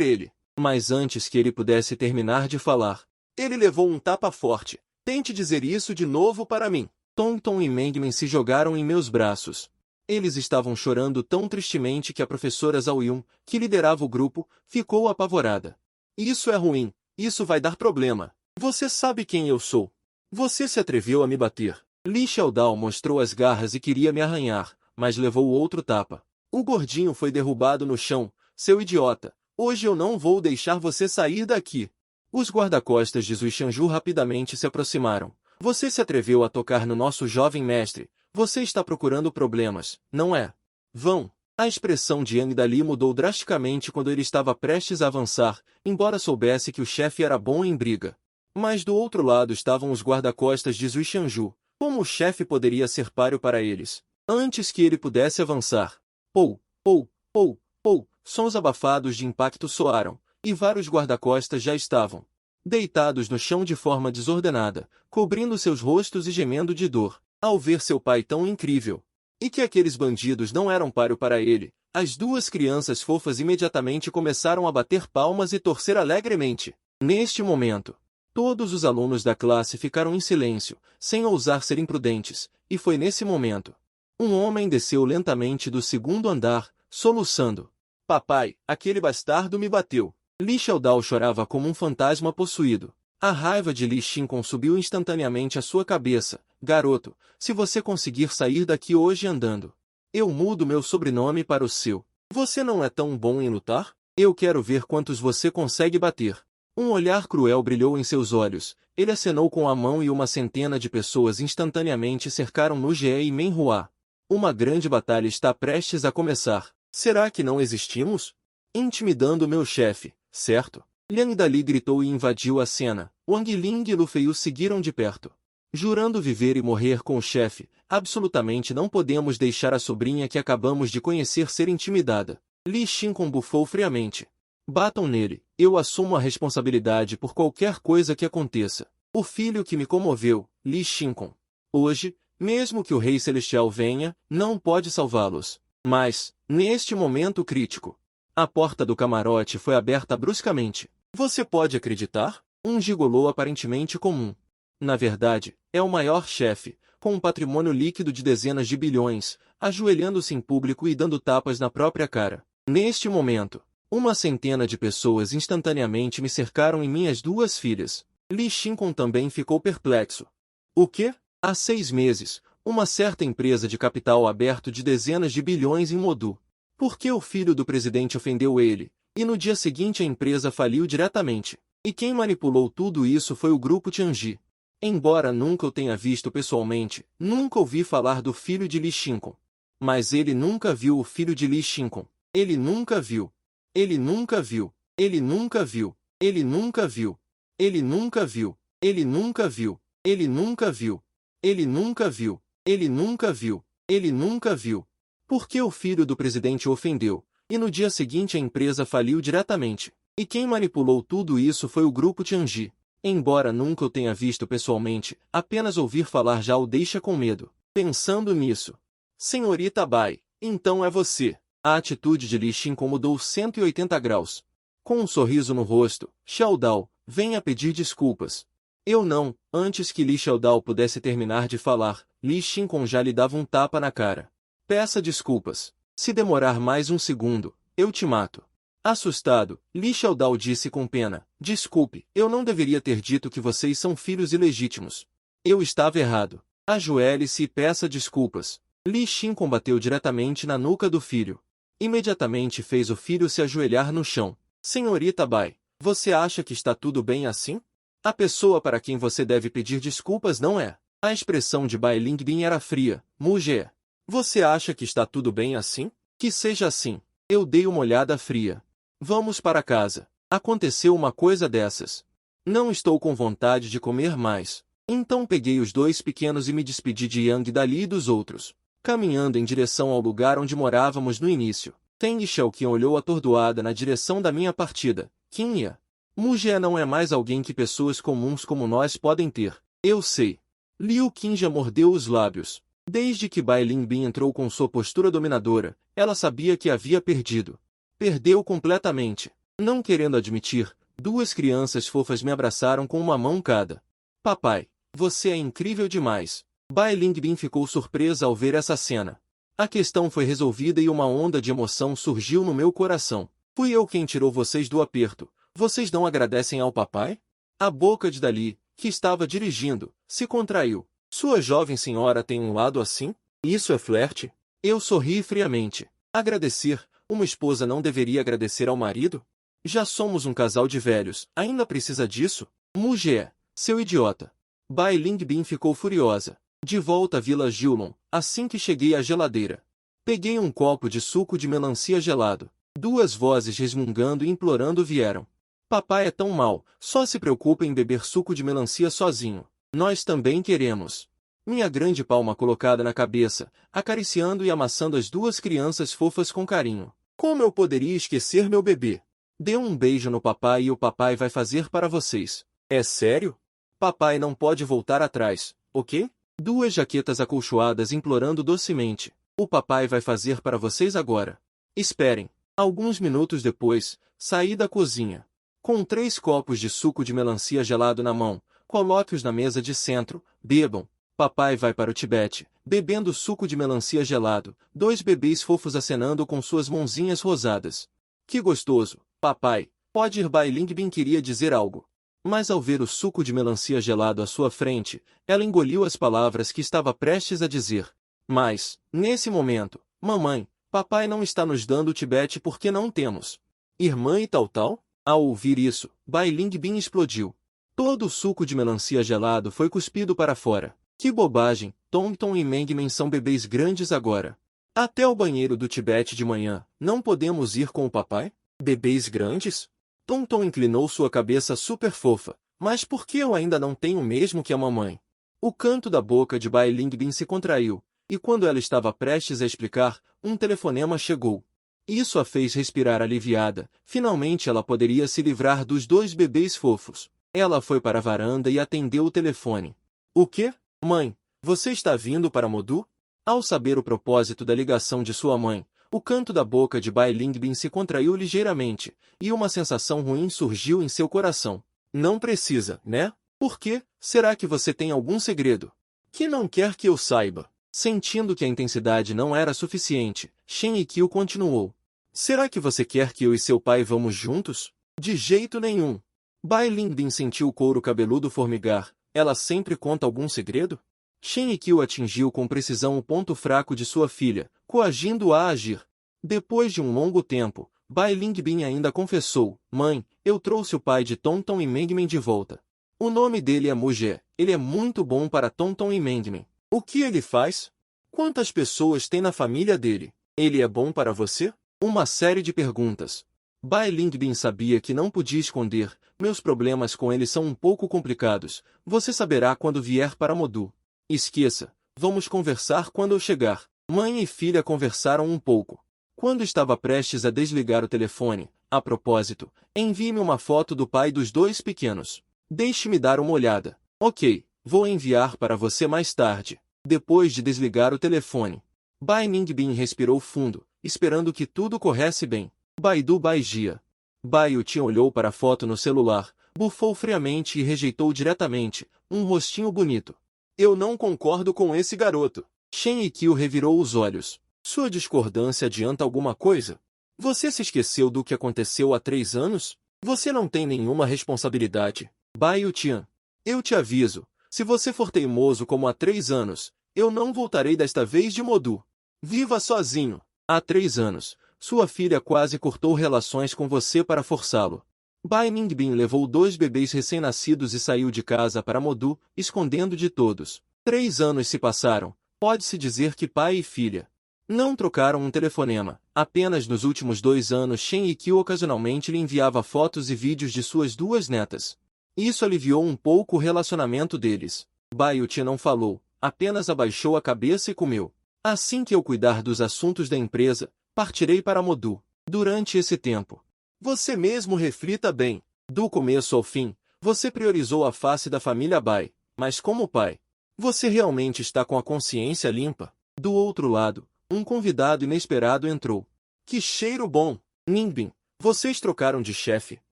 ele. Mas antes que ele pudesse terminar de falar, ele levou um tapa forte. Tente dizer isso de novo para mim. Tonton e Mengmen se jogaram em meus braços. Eles estavam chorando tão tristemente que a professora Zhao Yun, que liderava o grupo, ficou apavorada. Isso é ruim, isso vai dar problema. Você sabe quem eu sou. Você se atreveu a me bater. Li Xiaodao mostrou as garras e queria me arranhar, mas levou outro tapa. O gordinho foi derrubado no chão. Seu idiota, hoje eu não vou deixar você sair daqui. Os guarda-costas de Zui Shanju rapidamente se aproximaram. Você se atreveu a tocar no nosso jovem mestre. Você está procurando problemas, não é? Vão. A expressão de Yang Dali mudou drasticamente quando ele estava prestes a avançar, embora soubesse que o chefe era bom em briga. Mas do outro lado estavam os guarda-costas de Zui Shanju. Como o chefe poderia ser páreo para eles? Antes que ele pudesse avançar. Pou, pou, pou, pou, sons abafados de impacto soaram, e vários guarda-costas já estavam deitados no chão de forma desordenada, cobrindo seus rostos e gemendo de dor, ao ver seu pai tão incrível. E que aqueles bandidos não eram páreo para ele, as duas crianças fofas imediatamente começaram a bater palmas e torcer alegremente. Neste momento, todos os alunos da classe ficaram em silêncio, sem ousar ser imprudentes, e foi nesse momento. Um homem desceu lentamente do segundo andar, soluçando. Papai, aquele bastardo me bateu. Li Xiaodao chorava como um fantasma possuído. A raiva de Li Xinkong subiu instantaneamente à sua cabeça. Garoto, se você conseguir sair daqui hoje andando, eu mudo meu sobrenome para o seu. Você não é tão bom em lutar? Eu quero ver quantos você consegue bater. Um olhar cruel brilhou em seus olhos. Ele acenou com a mão e uma centena de pessoas instantaneamente cercaram Nu Jie e Menhua. Uma grande batalha está prestes a começar. Será que não existimos? Intimidando meu chefe, certo? Liang Dali gritou e invadiu a cena. Wang Ling e Lu Feiyu seguiram de perto. Jurando viver e morrer com o chefe, absolutamente não podemos deixar a sobrinha que acabamos de conhecer ser intimidada. Li Xinkong bufou friamente. Batam nele, eu assumo a responsabilidade por qualquer coisa que aconteça. O filho que me comoveu, Li Xinkong. Hoje, mesmo que o Rei Celestial venha, não pode salvá-los. Mas, neste momento crítico, a porta do camarote foi aberta bruscamente. Você pode acreditar? Um gigolô aparentemente comum. Na verdade, é o maior chefe, com um patrimônio líquido de dezenas de bilhões, ajoelhando-se em público e dando tapas na própria cara. Neste momento, uma centena de pessoas instantaneamente me cercaram e minhas duas filhas. Li Xinkong também ficou perplexo. O quê? Há 6 meses, uma certa empresa de capital aberto de dezenas de bilhões em Modu. Por que o filho do presidente ofendeu ele? E no dia seguinte a empresa faliu diretamente. E quem manipulou tudo isso foi o grupo Tianji. Embora nunca o tenha visto pessoalmente, nunca ouvi falar do filho de Li Xinkong. Mas ele nunca viu o filho de Li Xinkong. Ele nunca viu. Ele nunca viu. Ele nunca viu. Ele nunca viu. Ele nunca viu. Ele nunca viu. Ele nunca viu. Ele nunca viu. Ele nunca viu. Ele nunca viu. Por que o filho do presidente o ofendeu? E no dia seguinte a empresa faliu diretamente. E quem manipulou tudo isso foi o grupo Tianji. Embora nunca o tenha visto pessoalmente, apenas ouvir falar já o deixa com medo. Pensando nisso. Senhorita Bai, então é você. A atitude de Li Xinkong mudou 180 graus. Com um sorriso no rosto, Xiaodao, venha pedir desculpas. Eu não. Antes que Li Xiaodao pudesse terminar de falar, Li Xinkong já lhe dava um tapa na cara. Peça desculpas. Se demorar mais um segundo, eu te mato. Assustado, Li Xiaodao disse com pena, desculpe, eu não deveria ter dito que vocês são filhos ilegítimos. Eu estava errado. Ajoelhe-se e peça desculpas. Li Xinkong bateu diretamente na nuca do filho. Imediatamente fez o filho se ajoelhar no chão. Senhorita Bai, você acha que está tudo bem assim? A pessoa para quem você deve pedir desculpas não é. A expressão de Bai Lingbin era fria. Mujie, você acha que está tudo bem assim? Que seja assim. Eu dei uma olhada fria. Vamos para casa. Aconteceu uma coisa dessas. Não estou com vontade de comer mais. Então peguei os dois pequenos e me despedi de Yang Dali e dos outros. Caminhando em direção ao lugar onde morávamos no início, Teng Xiaoqian olhou atordoada na direção da minha partida. Qinya. Mujie não é mais alguém que pessoas comuns como nós podem ter. Eu sei. Liu Qinja mordeu os lábios. Desde que Bai Lingbin entrou com sua postura dominadora, ela sabia que havia perdido. Perdeu completamente. Não querendo admitir, duas crianças fofas me abraçaram com uma mão cada. Papai, você é incrível demais. Bai Lingbin ficou surpresa ao ver essa cena. A questão foi resolvida e uma onda de emoção surgiu no meu coração. Fui eu quem tirou vocês do aperto. Vocês não agradecem ao papai? A boca de Dali, que estava dirigindo, se contraiu. Sua jovem senhora tem um lado assim? Isso é flerte? Eu sorri friamente. Agradecer? Uma esposa não deveria agradecer ao marido? Já somos um casal de velhos, ainda precisa disso? Mujie, seu idiota. Bai Lingbin ficou furiosa. De volta à Vila Gilmon, assim que cheguei à geladeira. Peguei um copo de suco de melancia gelado. Duas vozes resmungando e implorando vieram. Papai é tão mau, só se preocupa em beber suco de melancia sozinho. Nós também queremos. Minha grande palma colocada na cabeça, acariciando e amassando as duas crianças fofas com carinho. Como eu poderia esquecer meu bebê? Dê um beijo no papai e o papai vai fazer para vocês. É sério? Papai não pode voltar atrás, ok? Duas jaquetas acolchoadas implorando docemente. O papai vai fazer para vocês agora. Esperem. Alguns minutos depois, saí da cozinha. Com 3 copos de suco de melancia gelado na mão, coloque-os na mesa de centro, bebam. Papai vai para o Tibete, bebendo suco de melancia gelado, 2 bebês fofos acenando com suas mãozinhas rosadas. Que gostoso, papai. Pode ir. Bai Lingbin queria dizer algo. Mas ao ver o suco de melancia gelado à sua frente, ela engoliu as palavras que estava prestes a dizer. Mas, nesse momento, mamãe, papai não está nos dando o Tibete porque não temos irmã e tal? Ao ouvir isso, Bai Lingbin explodiu. Todo o suco de melancia gelado foi cuspido para fora. Que bobagem, Tonton e Mengmen são bebês grandes agora. Até o banheiro do Tibete de manhã, não podemos ir com o papai? Bebês grandes? Tonton inclinou sua cabeça super fofa. Mas por que eu ainda não tenho o mesmo que a mamãe? O canto da boca de Bai Lingbin se contraiu, e quando ela estava prestes a explicar, um telefonema chegou. Isso a fez respirar aliviada. Finalmente ela poderia se livrar dos 2 bebês fofos. Ela foi para a varanda e atendeu o telefone. O quê? Mãe, você está vindo para Modu? Ao saber o propósito da ligação de sua mãe, o canto da boca de Bai Lingbin se contraiu ligeiramente, e uma sensação ruim surgiu em seu coração. Não precisa, né? Por quê? Será que você tem algum segredo que não quer que eu saiba? Sentindo que a intensidade não era suficiente, Shen Yikyu continuou. Será que você quer que eu e seu pai vamos juntos? De jeito nenhum. Bai Lingbin sentiu o couro cabeludo formigar. Ela sempre conta algum segredo? Shen Yikyu atingiu com precisão o ponto fraco de sua filha, coagindo-a a agir. Depois de um longo tempo, Bai Lingbin ainda confessou, Mãe, eu trouxe o pai de Tonton e Mengmen de volta. O nome dele é Mujie, ele é muito bom para Tonton e Mengmen. O que ele faz? Quantas pessoas tem na família dele? Ele é bom para você? Uma série de perguntas. Bai Lingbin sabia que não podia esconder, meus problemas com ele são um pouco complicados, você saberá quando vier para Modu. Esqueça, vamos conversar quando eu chegar. Mãe e filha conversaram um pouco. Quando estava prestes a desligar o telefone, a propósito, envie-me uma foto do pai dos 2 pequenos. Deixe-me dar uma olhada. Ok, vou enviar para você mais tarde. Depois de desligar o telefone, Bai Lingbin respirou fundo, esperando que tudo corresse bem. Baidu Baijia. Bai Yutian olhou para a foto no celular, bufou friamente e rejeitou diretamente, um rostinho bonito. Eu não concordo com esse garoto. Shen Yikyu revirou os olhos. Sua discordância adianta alguma coisa? Você se esqueceu do que aconteceu há 3 anos? Você não tem nenhuma responsabilidade. Bai Yutian. Eu te aviso, se você for teimoso como há 3 anos, eu não voltarei desta vez de Modu. Viva sozinho. Há 3 anos, sua filha quase cortou relações com você para forçá-lo. Bai Ningbin levou 2 bebês recém-nascidos e saiu de casa para Modu, escondendo de todos. 3 anos se passaram, pode-se dizer que pai e filha não trocaram um telefonema. Apenas nos últimos 2 anos Shen Yikyu ocasionalmente lhe enviava fotos e vídeos de suas 2 netas. Isso aliviou um pouco o relacionamento deles. Bai Yuti não falou, apenas abaixou a cabeça e comeu. Assim que eu cuidar dos assuntos da empresa, partirei para Modu. Durante esse tempo, você mesmo reflita bem. Do começo ao fim, você priorizou a face da família Bai, mas como pai, você realmente está com a consciência limpa? Do outro lado, um convidado inesperado entrou. Que cheiro bom! Ningbin, vocês trocaram de chefe?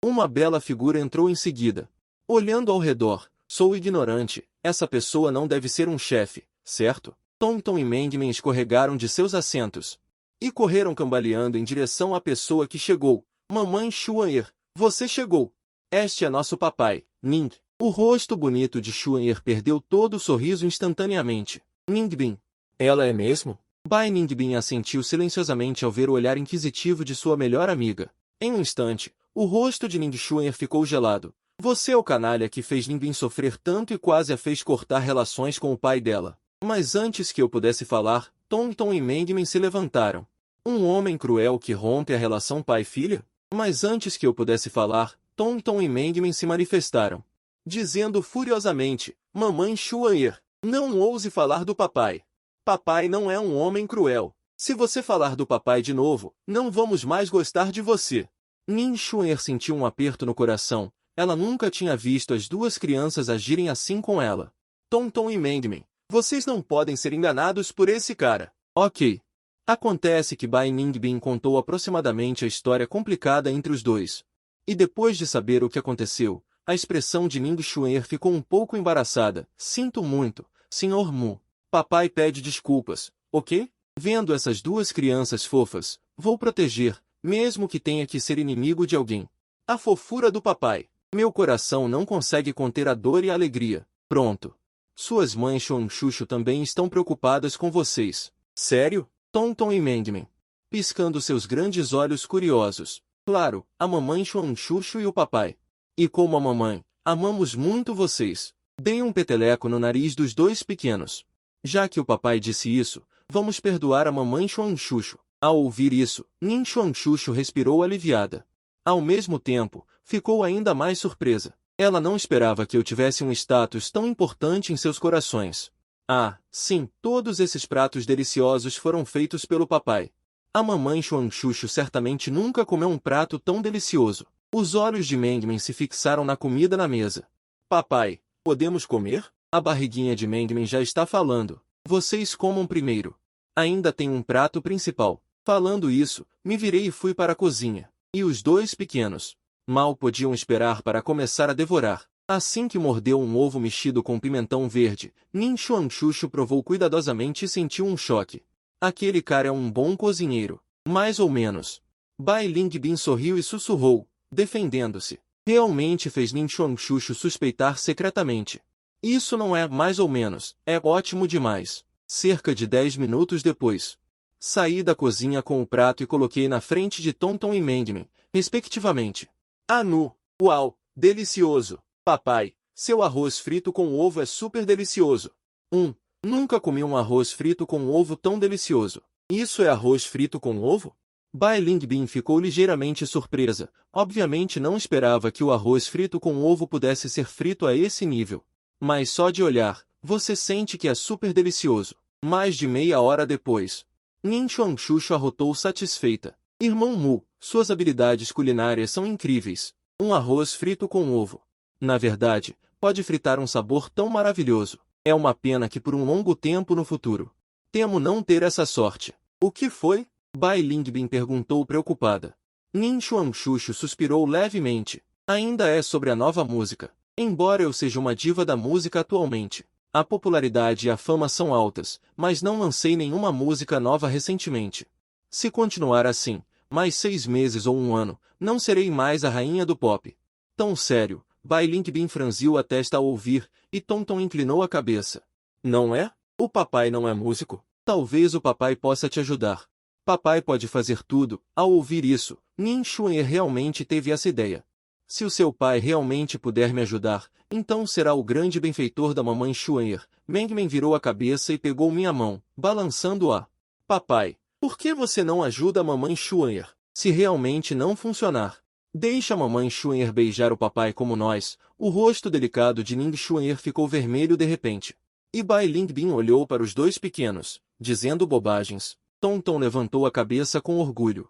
Uma bela figura entrou em seguida. Olhando ao redor, sou ignorante, essa pessoa não deve ser um chefe, certo? Tonton e Mengmen escorregaram de seus assentos e correram cambaleando em direção à pessoa que chegou. Mamãe Xuan'er, você chegou. Este é nosso papai, Ning. O rosto bonito de Xuan'er perdeu todo o sorriso instantaneamente. Ningbin. Ela é mesmo? Bai Ningbin assentiu silenciosamente ao ver o olhar inquisitivo de sua melhor amiga. Em um instante, o rosto de Ning Xuan'er ficou gelado. Você é o canalha que fez Ningbin sofrer tanto e quase a fez cortar relações com o pai dela. Mas antes que eu pudesse falar, Tonton e Mengmen se levantaram. Um homem cruel que rompe a relação pai-filha? Mas antes que eu pudesse falar, Tonton e Mengmen se manifestaram, dizendo furiosamente, Mamãe Xuan'er, não ouse falar do papai. Papai não é um homem cruel. Se você falar do papai de novo, não vamos mais gostar de você. Ning Xuan'er sentiu um aperto no coração. Ela nunca tinha visto as 2 crianças agirem assim com ela. Tonton e Mengmen, vocês não podem ser enganados por esse cara. Ok. Acontece que Bai Ningbin contou aproximadamente a história complicada entre os dois. E depois de saber o que aconteceu, a expressão de Ning Xuan'er ficou um pouco embaraçada. Sinto muito, Sr. Mu. Papai pede desculpas, ok? Vendo essas 2 crianças fofas, vou proteger, mesmo que tenha que ser inimigo de alguém. A fofura do papai. Meu coração não consegue conter a dor e a alegria. Pronto. Suas mães Xuanxuxu também estão preocupadas com vocês. Sério? Tonton e Mengmen, piscando seus grandes olhos curiosos. Claro, a mamãe Xuanxuxu e o papai. E como a mamãe, amamos muito vocês. Dei um peteleco no nariz dos 2 pequenos. Já que o papai disse isso, vamos perdoar a mamãe Xuanxuxu. Ao ouvir isso, Ning Xuanxuxu respirou aliviada. Ao mesmo tempo, ficou ainda mais surpresa. Ela não esperava que eu tivesse um status tão importante em seus corações. Ah, sim, todos esses pratos deliciosos foram feitos pelo papai. A mamãe Xuanxuxu certamente nunca comeu um prato tão delicioso. Os olhos de Mengmen se fixaram na comida na mesa. Papai, podemos comer? A barriguinha de Mengmen já está falando. Vocês comam primeiro. Ainda tem um prato principal. Falando isso, me virei e fui para a cozinha. E os 2 pequenos mal podiam esperar para começar a devorar. Assim que mordeu um ovo mexido com pimentão verde, Ning Xuanxuxu provou cuidadosamente e sentiu um choque. Aquele cara é um bom cozinheiro. Mais ou menos. Bai Lingbin sorriu e sussurrou, defendendo-se. Realmente fez Ning Xuanxuxu suspeitar secretamente. Isso não é mais ou menos, é ótimo demais. Cerca de 10 minutos depois, saí da cozinha com o prato e coloquei na frente de Tonton e Mengmen, respectivamente. Anu, uau, delicioso. Papai, seu arroz frito com ovo é super delicioso. Nunca comi um arroz frito com ovo tão delicioso. Isso é arroz frito com ovo? Bai Lingbin ficou ligeiramente surpresa. Obviamente não esperava que o arroz frito com ovo pudesse ser frito a esse nível. Mas só de olhar, você sente que é super delicioso. Mais de meia hora depois, Ning Xuanxuxu arrotou satisfeita. Irmão Mu, suas habilidades culinárias são incríveis. Um arroz frito com ovo. Na verdade, pode fritar um sabor tão maravilhoso. É uma pena que por um longo tempo no futuro, temo não ter essa sorte. O que foi? Bai Lingbin perguntou preocupada. Ning Xuanxuxu suspirou levemente. Ainda é sobre a nova música. Embora eu seja uma diva da música atualmente, a popularidade e a fama são altas, mas não lancei nenhuma música nova recentemente. Se continuar assim, mais 6 meses ou um ano, não serei mais a rainha do pop. Tão sério. Bai Lingbin franziu a testa ao ouvir, e Tonton inclinou a cabeça. Não é? O papai não é músico? Talvez o papai possa te ajudar. Papai pode fazer tudo. Ao ouvir isso, Ning Xuan'er realmente teve essa ideia. Se o seu pai realmente puder me ajudar, então será o grande benfeitor da mamãe Xuan'er. Mengmen virou a cabeça e pegou minha mão, balançando-a. Papai, por que você não ajuda a mamãe Xuan'er? Se realmente não funcionar, deixa a mamãe Xuan'er beijar o papai como nós. O rosto delicado de Ning Xuan'er ficou vermelho de repente. E Bai Lingbin olhou para os dois pequenos, dizendo bobagens. Tonton levantou a cabeça com orgulho.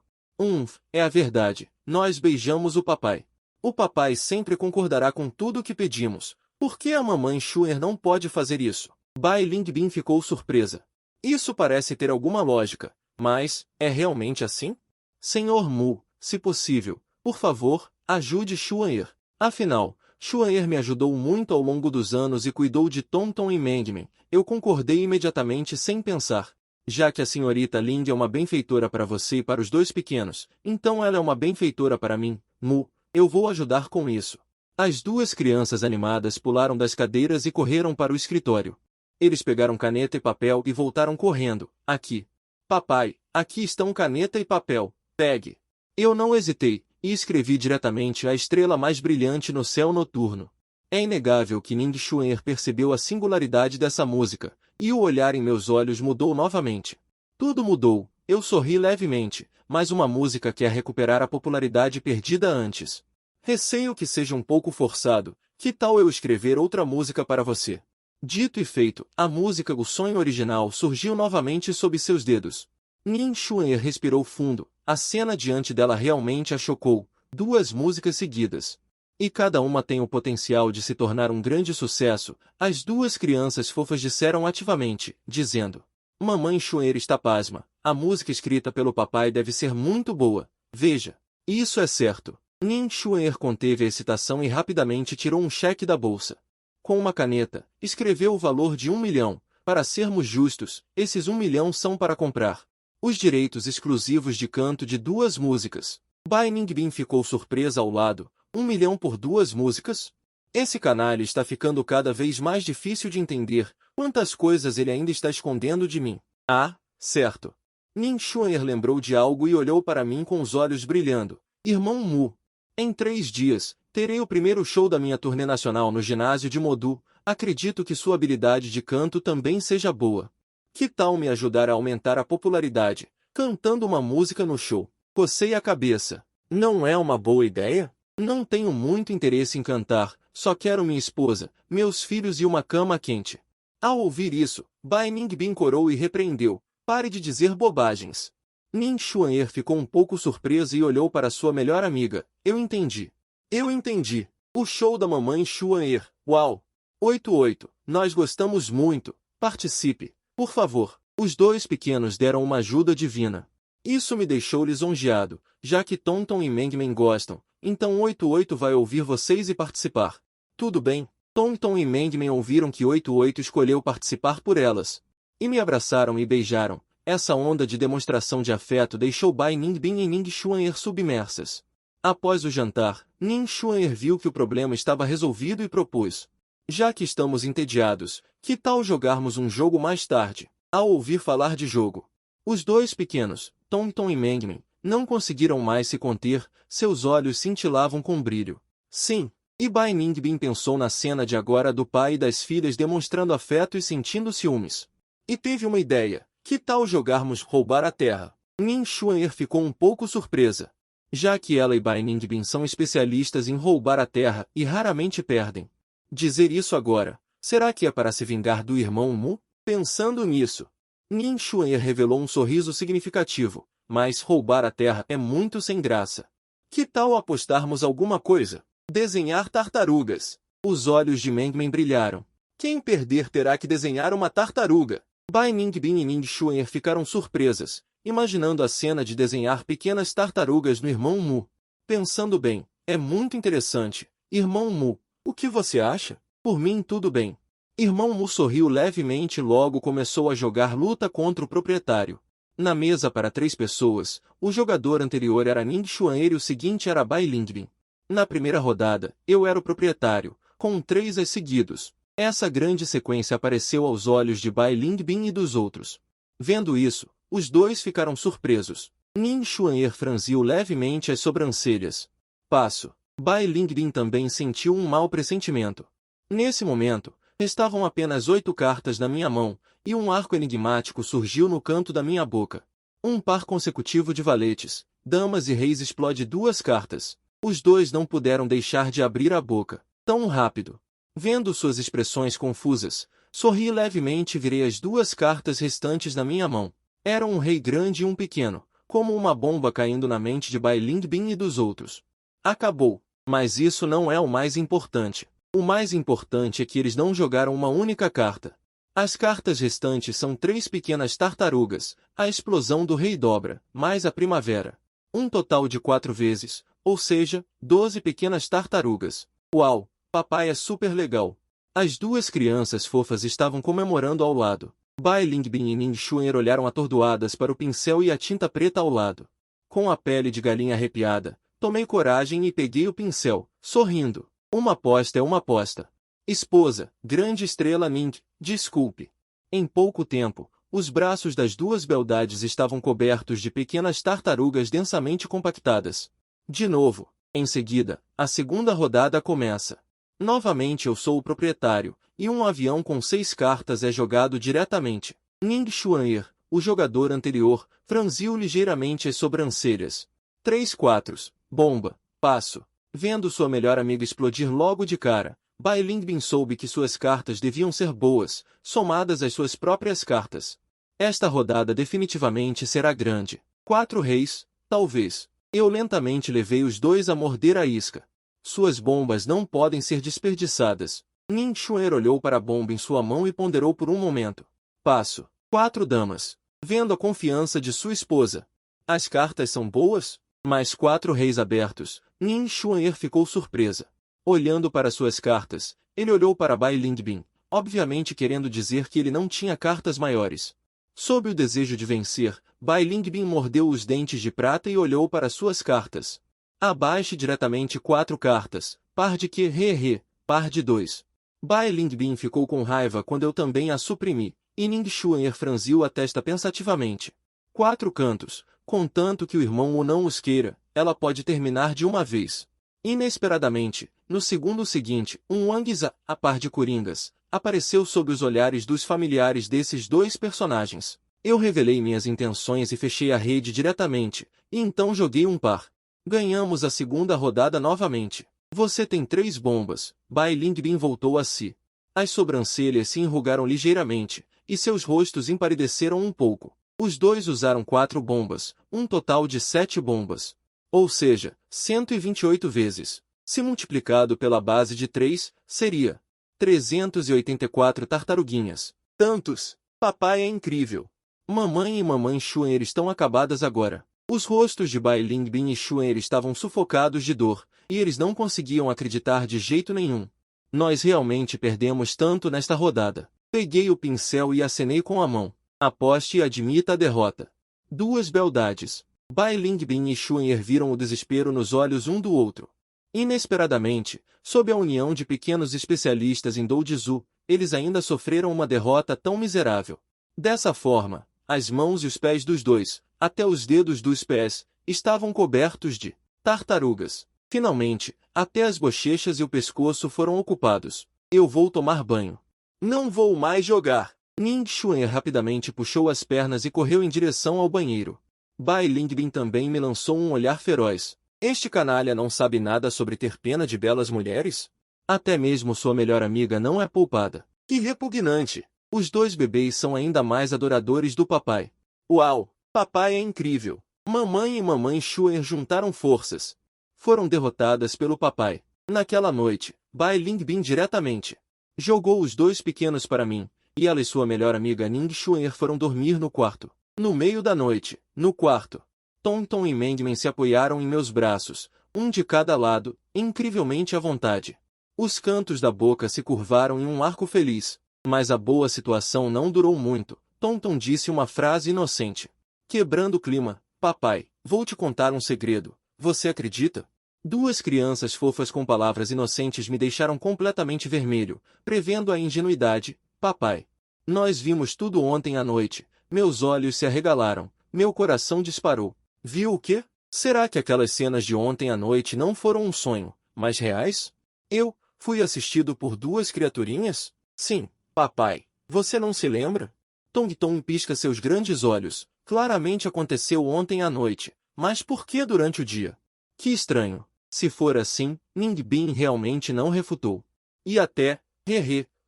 É a verdade, nós beijamos o papai. O papai sempre concordará com tudo o que pedimos. Por que a mamãe Xuan'er não pode fazer isso? Bai Lingbin ficou surpresa. Isso parece ter alguma lógica, mas, é realmente assim? Senhor Mu, se possível, por favor, ajude Xuan'er. Afinal, Xuan'er me ajudou muito ao longo dos anos e cuidou de Tonton e Mengmen. Eu concordei imediatamente sem pensar. Já que a senhorita Ling é uma benfeitora para você e para os dois pequenos, então ela é uma benfeitora para mim, Mu. Eu vou ajudar com isso. As duas crianças animadas pularam das cadeiras e correram para o escritório. Eles pegaram caneta e papel e voltaram correndo. Aqui. Papai, aqui estão caneta e papel. Pegue. Eu não hesitei, e escrevi diretamente a estrela mais brilhante no céu noturno. É inegável que Ning Xuan'er percebeu a singularidade dessa música, e o olhar em meus olhos mudou novamente. Tudo mudou, eu sorri levemente, mas uma música quer recuperar a popularidade perdida antes. Receio que seja um pouco forçado, que tal eu escrever outra música para você? Dito e feito, a música O Sonho Original surgiu novamente sob seus dedos. Ning Xuan'er respirou fundo, a cena diante dela realmente a chocou, duas músicas seguidas. E cada uma tem o potencial de se tornar um grande sucesso, as duas crianças fofas disseram ativamente, dizendo. Mamãe Xuan'er está pasma, a música escrita pelo papai deve ser muito boa, veja. Isso é certo. Ning Xuan'er conteve a excitação e rapidamente tirou um cheque da bolsa. Com uma caneta, escreveu o valor de 1 milhão. Para sermos justos, esses 1 milhão são para comprar os direitos exclusivos de canto de duas músicas. Bai Ningbin ficou surpresa ao lado. 1 milhão por duas músicas? Esse canalha está ficando cada vez mais difícil de entender. Quantas coisas ele ainda está escondendo de mim? Ah, certo. Ning Xuan'er lembrou de algo e olhou para mim com os olhos brilhando. Irmão Mu. Em 3 dias, terei o primeiro show da minha turnê nacional no ginásio de Modu. Acredito que sua habilidade de canto também seja boa. Que tal me ajudar a aumentar a popularidade, cantando uma música no show? Cocei a cabeça. Não é uma boa ideia? Não tenho muito interesse em cantar, só quero minha esposa, meus filhos e uma cama quente. Ao ouvir isso, Bai Ningbin corou e repreendeu. Pare de dizer bobagens. Ning Xuan'er ficou um pouco surpresa e olhou para sua melhor amiga. Eu entendi. Eu entendi. O show da mamãe Xuan'er. Uau! 88. Nós gostamos muito. Participe, por favor. Os dois pequenos deram uma ajuda divina. Isso me deixou lisonjeado, já que Tonton e Mengmen gostam. Então 88 vai ouvir vocês e participar. Tudo bem. Tonton e Mengmen ouviram que 88 escolheu participar por elas. E me abraçaram e beijaram. Essa onda de demonstração de afeto deixou Bai Ningbin e Ning Xuan'er submersas. Após o jantar, Ning Xuan'er viu que o problema estava resolvido e propôs. Já que estamos entediados, que tal jogarmos um jogo mais tarde? Ao ouvir falar de jogo, os dois pequenos, Tonton e Mengmen, não conseguiram mais se conter, seus olhos cintilavam com brilho. Sim. E Bai Ningbin pensou na cena de agora do pai e das filhas demonstrando afeto e sentindo ciúmes. E teve uma ideia. Que tal jogarmos roubar a terra? Ning Xuan'er ficou um pouco surpresa. Já que ela e Bai Ningbin são especialistas em roubar a terra e raramente perdem. Dizer isso agora, será que é para se vingar do irmão Mu? Pensando nisso, Ning Xuan'er revelou um sorriso significativo, mas roubar a terra é muito sem graça. Que tal apostarmos alguma coisa? Desenhar tartarugas. Os olhos de Mengmen brilharam. Quem perder terá que desenhar uma tartaruga. Bai Ningbin e Ning Xuan'er ficaram surpresas, imaginando a cena de desenhar pequenas tartarugas no irmão Mu. Pensando bem, é muito interessante. Irmão Mu, o que você acha? Por mim tudo bem. Irmão Mu sorriu levemente e logo começou a jogar luta contra o proprietário. Na mesa para 3 pessoas, o jogador anterior era Ning Xuan'er e o seguinte era Bai Lingbin. Na primeira rodada, eu era o proprietário, com 3 as seguidos. Essa grande sequência apareceu aos olhos de Bai Lingbin e dos outros. Vendo isso, os dois ficaram surpresos. Ning Xuan'er franziu levemente as sobrancelhas. Passo. Bai Lingbin também sentiu um mau pressentimento. Nesse momento, estavam apenas 8 cartas na minha mão, e um arco enigmático surgiu no canto da minha boca. Um par consecutivo de valetes, damas e reis explode 2 cartas. Os dois não puderam deixar de abrir a boca. Tão rápido. Vendo suas expressões confusas, sorri levemente e virei as 2 cartas restantes na minha mão. Eram um rei grande e um pequeno, como uma bomba caindo na mente de Bai Lingbin e dos outros. Acabou. Mas isso não é o mais importante. O mais importante é que eles não jogaram uma única carta. As cartas restantes são 3 pequenas tartarugas, a explosão do rei dobra, mais a primavera. Um total de 4 vezes, ou seja, 12 pequenas tartarugas. Uau, papai é super legal. As 2 crianças fofas estavam comemorando ao lado. Bai Lingbin e Ning Xuan olharam atordoadas para o pincel e a tinta preta ao lado. Com a pele de galinha arrepiada, tomei coragem e peguei o pincel, sorrindo. Uma aposta é uma aposta. Esposa, grande estrela Ning, desculpe. Em pouco tempo, os braços das 2 beldades estavam cobertos de pequenas tartarugas densamente compactadas. De novo, em seguida, a segunda rodada começa. Novamente eu sou o proprietário, e um avião com 6 cartas é jogado diretamente. Ning Xuan, o jogador anterior, franziu ligeiramente as sobrancelhas. 3 quatros. Bomba. Passo. Vendo sua melhor amiga explodir logo de cara, Bai Lingbin soube que suas cartas deviam ser boas, somadas às suas próprias cartas. Esta rodada definitivamente será grande. 4 reis, talvez. Eu lentamente levei os 2 a morder a isca. Suas bombas não podem ser desperdiçadas. Ning Xuan olhou para a bomba em sua mão e ponderou por um momento. Passo. 4 damas. Vendo a confiança de sua esposa. As cartas são boas? Mais 4 reis abertos. Ning Xuan ficou surpresa. Olhando para suas cartas, ele olhou para Bai Lingbin, obviamente querendo dizer que ele não tinha cartas maiores. Sob o desejo de vencer, Bai Lingbin mordeu os dentes de prata e olhou para suas cartas. Abaixe diretamente 4 cartas, par de que, par de 2. Bai Lingbin ficou com raiva quando eu também a suprimi, e Ning Xuan franziu a testa pensativamente. 4 cantos, contanto que o irmão ou não os queira, ela pode terminar de uma vez. Inesperadamente, no segundo seguinte, um Wangza, a par de coringas, apareceu sob os olhares dos familiares desses 2 personagens. Eu revelei minhas intenções e fechei a rede diretamente, e então joguei um par. Ganhamos a segunda rodada novamente. Você tem 3 bombas. Bai Lingbin voltou a si. As sobrancelhas se enrugaram ligeiramente, e seus rostos empalideceram um pouco. Os 2 usaram 4 bombas, um total de 7 bombas. Ou seja, 128 vezes. Se multiplicado pela base de 3, seria 384 tartaruguinhas. Tantos! Papai é incrível! Mamãe e mamãe Xuan estão acabadas agora. Os rostos de Bai Lingbin e Xuan estavam sufocados de dor, e eles não conseguiam acreditar de jeito nenhum. Nós realmente perdemos tanto nesta rodada. Peguei o pincel e acenei com a mão. Aposte e admita a derrota. 2 beldades. Bai Lingbin e Xuan viram o desespero nos olhos um do outro. Inesperadamente, sob a união de pequenos especialistas em Doujutsu, eles ainda sofreram uma derrota tão miserável. Dessa forma, as mãos e os pés dos 2, até os dedos dos pés, estavam cobertos de tartarugas. Finalmente, até as bochechas e o pescoço foram ocupados. Eu vou tomar banho. Não vou mais jogar. Ning Xuan rapidamente puxou as pernas e correu em direção ao banheiro. Bai Lingbin também me lançou um olhar feroz. Este canalha não sabe nada sobre ter pena de belas mulheres? Até mesmo sua melhor amiga não é poupada. Que repugnante! Os 2 bebês são ainda mais adoradores do papai. Uau! Papai é incrível! Mamãe e mamãe Xuan juntaram forças. Foram derrotadas pelo papai. Naquela noite, Bai Lingbin diretamente jogou os 2 pequenos para mim, e ela e sua melhor amiga Ning Xuan foram dormir no quarto. No meio da noite, no quarto, Tonton e Mengmen se apoiaram em meus braços, um de cada lado, incrivelmente à vontade. Os cantos da boca se curvaram em um arco feliz, mas a boa situação não durou muito. Tonton disse uma frase inocente. Quebrando o clima, papai, vou te contar um segredo. Você acredita? 2 crianças fofas com palavras inocentes me deixaram completamente vermelho, prevendo a ingenuidade. Papai, nós vimos tudo ontem à noite. Meus olhos se arregalaram, meu coração disparou. Viu o quê? Será que aquelas cenas de ontem à noite não foram um sonho, mas reais? Eu fui assistido por duas criaturinhas? Sim, papai. Você não se lembra? Tong Tong pisca seus grandes olhos. Claramente aconteceu ontem à noite. Mas por que durante o dia? Que estranho. Se for assim, Ning Bin realmente não refutou. E até,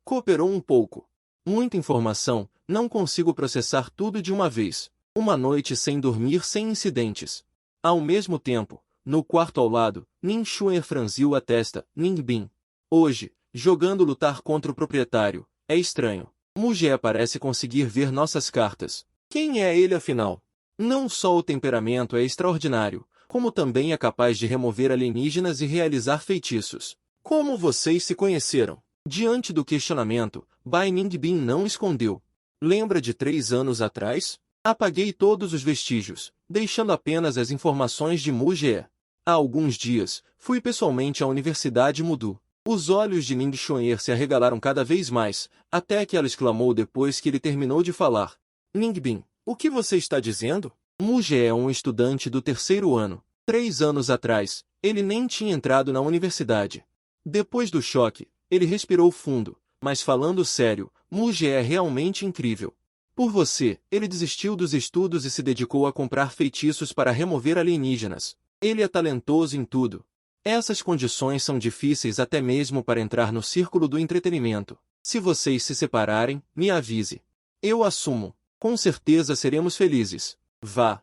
cooperou um pouco. Muita informação, não consigo processar tudo de uma vez. Uma noite sem dormir sem incidentes. Ao mesmo tempo, no quarto ao lado, Ning Xuan franziu a testa. Ning Bin. Hoje, jogando lutar contra o proprietário, é estranho. Mu Jie parece conseguir ver nossas cartas. Quem é ele afinal? Não só o temperamento é extraordinário, como também é capaz de remover alienígenas e realizar feitiços. Como vocês se conheceram? Diante do questionamento, Bai Ningbin não escondeu. Lembra de 3 anos atrás? Apaguei todos os vestígios, deixando apenas as informações de Mu Jie. Há alguns dias, fui pessoalmente à Universidade Mudu. Os olhos de Ning Xuan se arregalaram cada vez mais, até que ela exclamou depois que ele terminou de falar. Ningbin, o que você está dizendo? Mu Jie é um estudante do 3º ano. 3 anos atrás, ele nem tinha entrado na universidade. Depois do choque, ele respirou fundo, mas falando sério, Mu Jie é realmente incrível. Por você, ele desistiu dos estudos e se dedicou a comprar feitiços para remover alienígenas. Ele é talentoso em tudo. Essas condições são difíceis até mesmo para entrar no círculo do entretenimento. Se vocês se separarem, me avise. Eu assumo. Com certeza seremos felizes. Vá.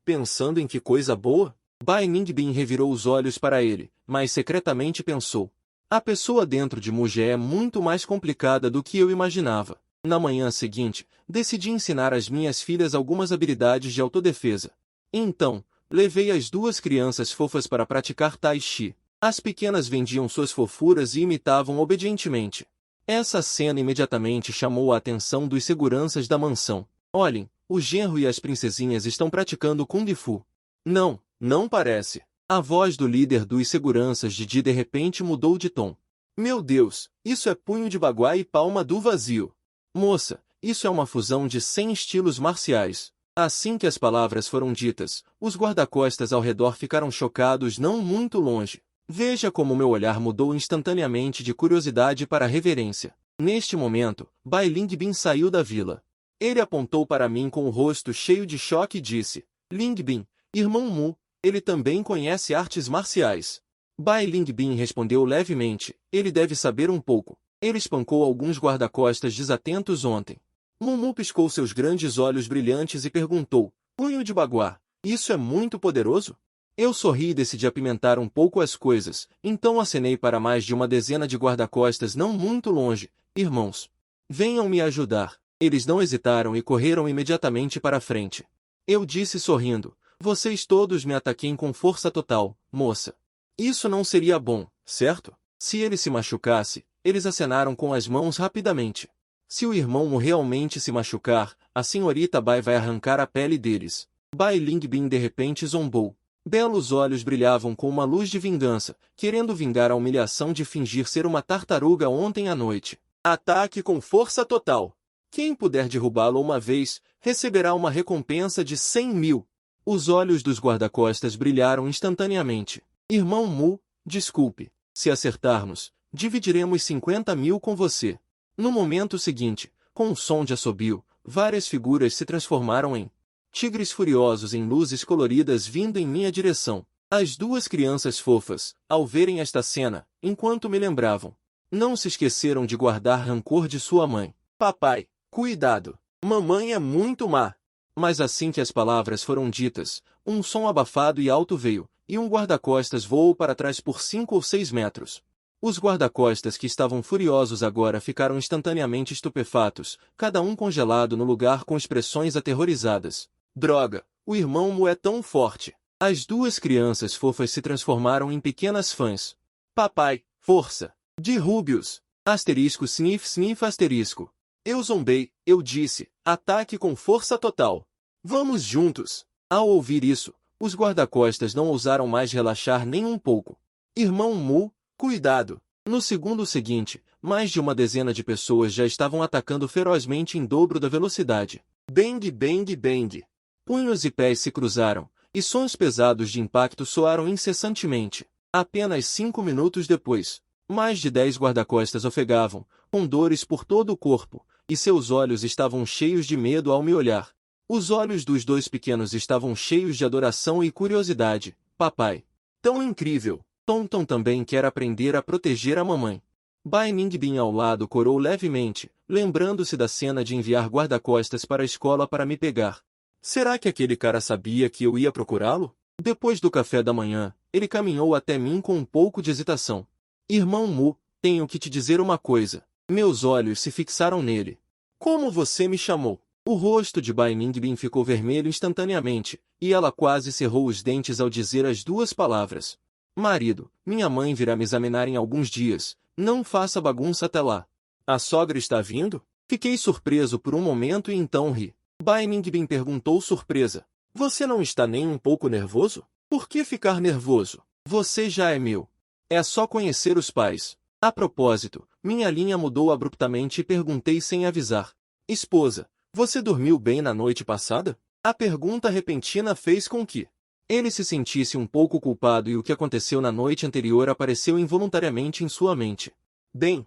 Pensando em que coisa boa? Bai Ningbin revirou os olhos para ele, mas secretamente pensou. A pessoa dentro de Mu Jie é muito mais complicada do que eu imaginava. Na manhã seguinte, decidi ensinar às minhas filhas algumas habilidades de autodefesa. Então, levei as 2 crianças fofas para praticar Tai Chi. As pequenas vendiam suas fofuras e imitavam obedientemente. Essa cena imediatamente chamou a atenção dos seguranças da mansão. Olhem, o genro e as princesinhas estão praticando Kung Fu. Não parece. A voz do líder dos seguranças de repente mudou de tom. Meu Deus, isso é punho de baguá e palma do vazio. Moça, isso é uma fusão de 100 estilos marciais. Assim que as palavras foram ditas, os guarda-costas ao redor ficaram chocados não muito longe. Veja como meu olhar mudou instantaneamente de curiosidade para reverência. Neste momento, Bai Lingbin saiu da vila. Ele apontou para mim com o rosto cheio de choque e disse, Lingbin, irmão Mu, ele também conhece artes marciais. Bai Lingbin respondeu levemente, ele deve saber um pouco. Ele espancou alguns guarda-costas desatentos ontem. Mumu piscou seus grandes olhos brilhantes e perguntou, punho de baguá, isso é muito poderoso? Eu sorri e decidi apimentar um pouco as coisas, então acenei para mais de uma dezena de guarda-costas não muito longe. Irmãos, venham me ajudar. Eles não hesitaram e correram imediatamente para a frente. Eu disse sorrindo, vocês todos me ataquem com força total, moça. Isso não seria bom, certo? Se ele se machucasse, eles acenaram com as mãos rapidamente. Se o irmão realmente se machucar, a senhorita Bai vai arrancar a pele deles. Bai Lingbin de repente zombou. Belos olhos brilhavam com uma luz de vingança, querendo vingar a humilhação de fingir ser uma tartaruga ontem à noite. Ataque com força total. Quem puder derrubá-lo uma vez, receberá uma recompensa de 100.000. Os olhos dos guarda-costas brilharam instantaneamente. Irmão Mu, desculpe. Se acertarmos, dividiremos 50.000 com você. No momento seguinte, com um som de assobio, várias figuras se transformaram em tigres furiosos em luzes coloridas vindo em minha direção. As 2 crianças fofas, ao verem esta cena, enquanto me lembravam, não se esqueceram de guardar rancor de sua mãe. Papai, cuidado! Mamãe é muito má! Mas assim que as palavras foram ditas, um som abafado e alto veio, e um guarda-costas voou para trás por 5 ou 6 metros. Os guarda-costas que estavam furiosos agora ficaram instantaneamente estupefatos, cada um congelado no lugar com expressões aterrorizadas. Droga, o irmão Mu é tão forte. As 2 crianças fofas se transformaram em pequenas fãs. Papai, força! Derrube-os! Asterisco sniff sniff asterisco. Eu zombei, eu disse, ataque com força total. Vamos juntos! Ao ouvir isso, os guarda-costas não ousaram mais relaxar nem um pouco. Irmão Mu, cuidado! No segundo seguinte, mais de uma dezena de pessoas já estavam atacando ferozmente em dobro da velocidade. Bang, bang, bang! Punhos e pés se cruzaram, e sons pesados de impacto soaram incessantemente. Apenas 5 minutos depois, mais de 10 guarda-costas ofegavam, com dores por todo o corpo, e seus olhos estavam cheios de medo ao me olhar. Os olhos dos dois pequenos estavam cheios de adoração e curiosidade. Papai, tão incrível! Tonton também quer aprender a proteger a mamãe. Bai Ningbin ao lado corou levemente, lembrando-se da cena de enviar guarda-costas para a escola para me pegar. Será que aquele cara sabia que eu ia procurá-lo? Depois do café da manhã, ele caminhou até mim com um pouco de hesitação. Irmão Mu, tenho que te dizer uma coisa. Meus olhos se fixaram nele. Como você me chamou? O rosto de Bai Ningbin ficou vermelho instantaneamente, e ela quase cerrou os dentes ao dizer as duas palavras. Marido, minha mãe virá me examinar em alguns dias. Não faça bagunça até lá. A sogra está vindo? Fiquei surpreso por um momento e então ri. Bai Ningbin perguntou surpresa. Você não está nem um pouco nervoso? Por que ficar nervoso? Você já é meu. É só conhecer os pais. A propósito, minha linha mudou abruptamente e perguntei sem avisar. Esposa, você dormiu bem na noite passada? A pergunta repentina fez com que ele se sentisse um pouco culpado e o que aconteceu na noite anterior apareceu involuntariamente em sua mente. Bem,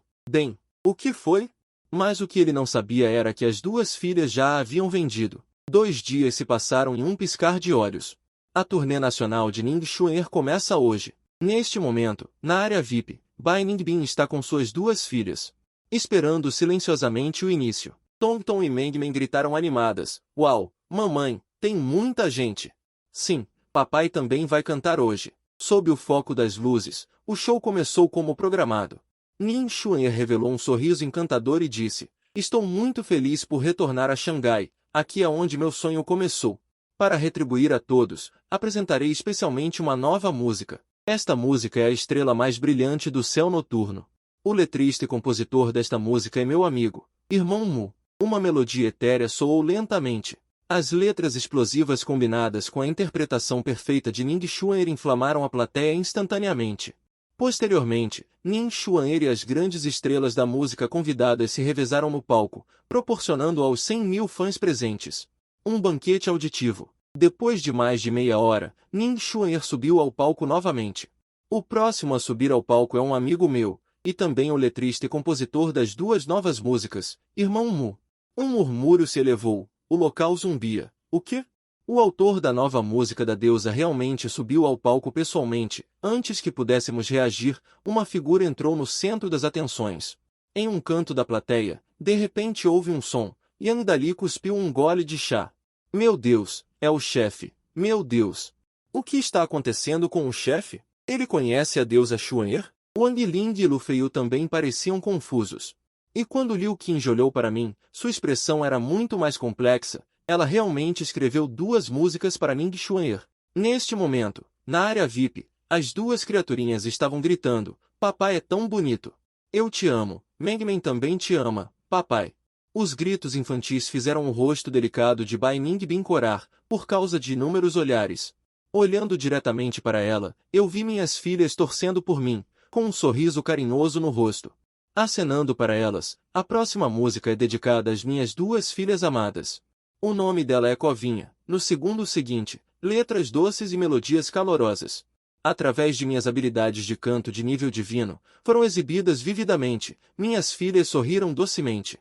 o que foi? Mas o que ele não sabia era que as duas filhas já a haviam vendido. 2 dias se passaram em um piscar de olhos. A turnê nacional de Ningxuan começa hoje. Neste momento, na área VIP, Bai Ningbin está com suas duas filhas, esperando silenciosamente o início. Tonton e Mengmen gritaram animadas. Uau, mamãe, tem muita gente. Sim, papai também vai cantar hoje. Sob o foco das luzes, o show começou como programado. Ningxuan revelou um sorriso encantador e disse, estou muito feliz por retornar a Xangai, aqui é onde meu sonho começou. Para retribuir a todos, apresentarei especialmente uma nova música. Esta música é a estrela mais brilhante do céu noturno. O letrista e compositor desta música é meu amigo, Irmão Mu. Uma melodia etérea soou lentamente. As letras explosivas combinadas com a interpretação perfeita de Ningxuan inflamaram a plateia instantaneamente. Posteriormente, Ningxuan e as grandes estrelas da música convidadas se revezaram no palco, proporcionando aos 100.000 fãs presentes um banquete auditivo. Depois de mais de meia hora, Ningxuan subiu ao palco novamente. O próximo a subir ao palco é um amigo meu, e também o letrista e compositor das duas novas músicas, Irmão Mu. Um murmúrio se elevou, o local zumbia. O quê? O autor da nova música da deusa realmente subiu ao palco pessoalmente. Antes que pudéssemos reagir, uma figura entrou no centro das atenções. Em um canto da plateia, de repente houve um som, e Andali cuspiu um gole de chá. Meu Deus, é o chefe. Meu Deus. O que está acontecendo com o chefe? Ele conhece a deusa Xuan? Wang Ling e Lu Feiyu também pareciam confusos. E quando Liu Qing olhou para mim, sua expressão era muito mais complexa. Ela realmente escreveu 2 músicas para Ningxuan. Neste momento, na área VIP, as 2 criaturinhas estavam gritando, papai é tão bonito. Eu te amo, Mengmen também te ama, papai. Os gritos infantis fizeram o rosto delicado de Bai Ningbin corar, por causa de inúmeros olhares. Olhando diretamente para ela, eu vi minhas filhas torcendo por mim, com um sorriso carinhoso no rosto. Acenando para elas, a próxima música é dedicada às minhas 2 filhas amadas. O nome dela é Covinha. No segundo seguinte, letras doces e melodias calorosas. Através de minhas habilidades de canto de nível divino, foram exibidas vividamente, minhas filhas sorriram docemente.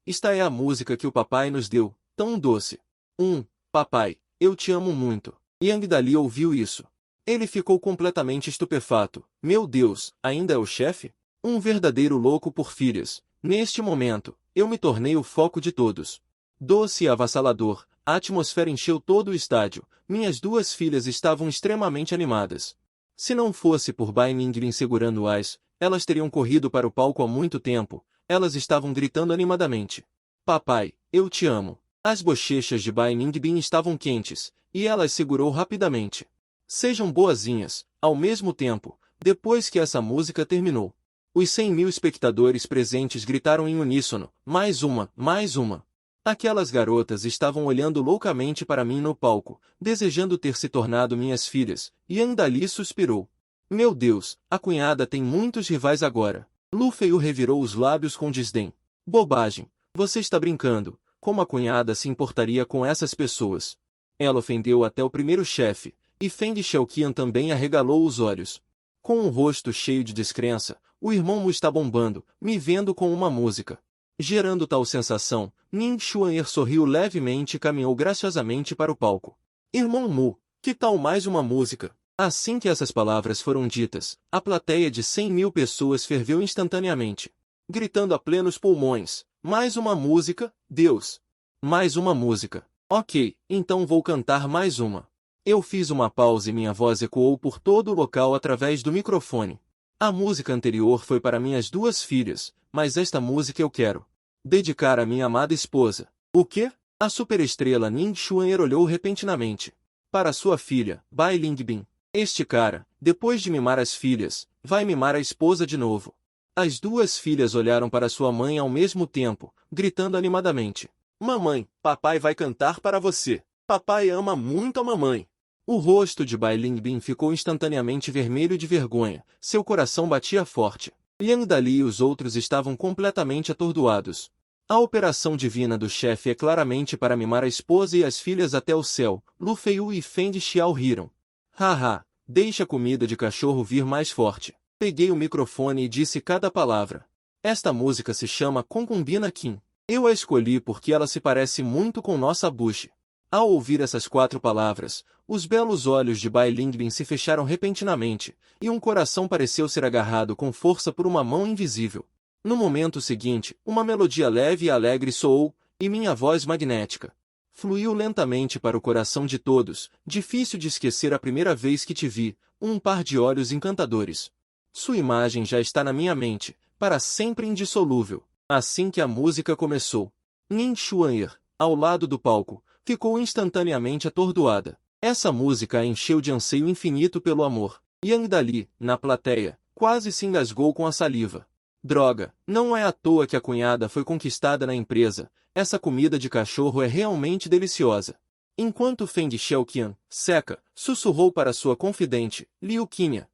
Esta é a música que o papai nos deu, tão doce. Papai, eu te amo muito. Yang Dali ouviu isso. Ele ficou completamente estupefato. Meu Deus, ainda é o chefe? Um verdadeiro louco por filhas. Neste momento, eu me tornei o foco de todos. Doce e avassalador, a atmosfera encheu todo o estádio. Minhas 2 filhas estavam extremamente animadas. Se não fosse por Bai Ningbin segurando-as, elas teriam corrido para o palco há muito tempo. Elas estavam gritando animadamente. Papai, eu te amo. As bochechas de Bai Ningbin estavam quentes, e ela as segurou rapidamente. Sejam boazinhas, ao mesmo tempo, depois que essa música terminou. Os 100.000 espectadores presentes gritaram em uníssono, mais uma, mais uma. Aquelas garotas estavam olhando loucamente para mim no palco, desejando ter se tornado minhas filhas, e Andali suspirou. Meu Deus, a cunhada tem muitos rivais agora. Lu Feiyu revirou os lábios com desdém. Bobagem, você está brincando, como a cunhada se importaria com essas pessoas? Ela ofendeu até o primeiro chefe, E Feng Xiaoqian também arregalou os olhos. Com um rosto cheio de descrença, o irmão Mu está bombando, me vendo com uma música. Gerando tal sensação, Ning Xuan'er sorriu levemente e caminhou graciosamente para o palco. Irmão Mu, que tal mais uma música? Assim que essas palavras foram ditas, a plateia de 100.000 pessoas ferveu instantaneamente, gritando a plenos pulmões, mais uma música, Deus! Mais uma música. Ok, então vou cantar mais uma. Eu fiz uma pausa e minha voz ecoou por todo o local através do microfone. A música anterior foi para minhas 2 filhas, mas esta música eu quero dedicar à minha amada esposa. O quê? A superestrela Ning Xuan'er olhou repentinamente para sua filha, Bai Lingbin. Este cara, depois de mimar as filhas, vai mimar a esposa de novo. As 2 filhas olharam para sua mãe ao mesmo tempo, gritando animadamente. Mamãe, papai vai cantar para você. Papai ama muito a mamãe. O rosto de Bai Lingbin ficou instantaneamente vermelho de vergonha, seu coração batia forte. Liang Dali e os outros estavam completamente atordoados. A operação divina do chefe é claramente para mimar a esposa e as filhas até o céu. Lu Feiyu e Feng Xiao riram. Haha, deixa a comida de cachorro vir mais forte. Peguei o microfone e disse cada palavra. Esta música se chama Concubina Qin. Eu a escolhi porque ela se parece muito com nossa Bushi. Ao ouvir essas 4 palavras, os belos olhos de Bai Lingbin se fecharam repentinamente, e um coração pareceu ser agarrado com força por uma mão invisível. No momento seguinte, uma melodia leve e alegre soou, e minha voz magnética fluiu lentamente para o coração de todos, difícil de esquecer a primeira vez que te vi, um par de olhos encantadores. Sua imagem já está na minha mente, para sempre indissolúvel. Assim que a música começou, Ning Xuan'er, ao lado do palco, ficou instantaneamente atordoada. Essa música a encheu de anseio infinito pelo amor. Yang Dali, na plateia, quase se engasgou com a saliva. Droga, não é à toa que a cunhada foi conquistada na empresa. Essa comida de cachorro é realmente deliciosa. Enquanto Feng Xiaoqian, seca, sussurrou para sua confidente, Liu Qinia,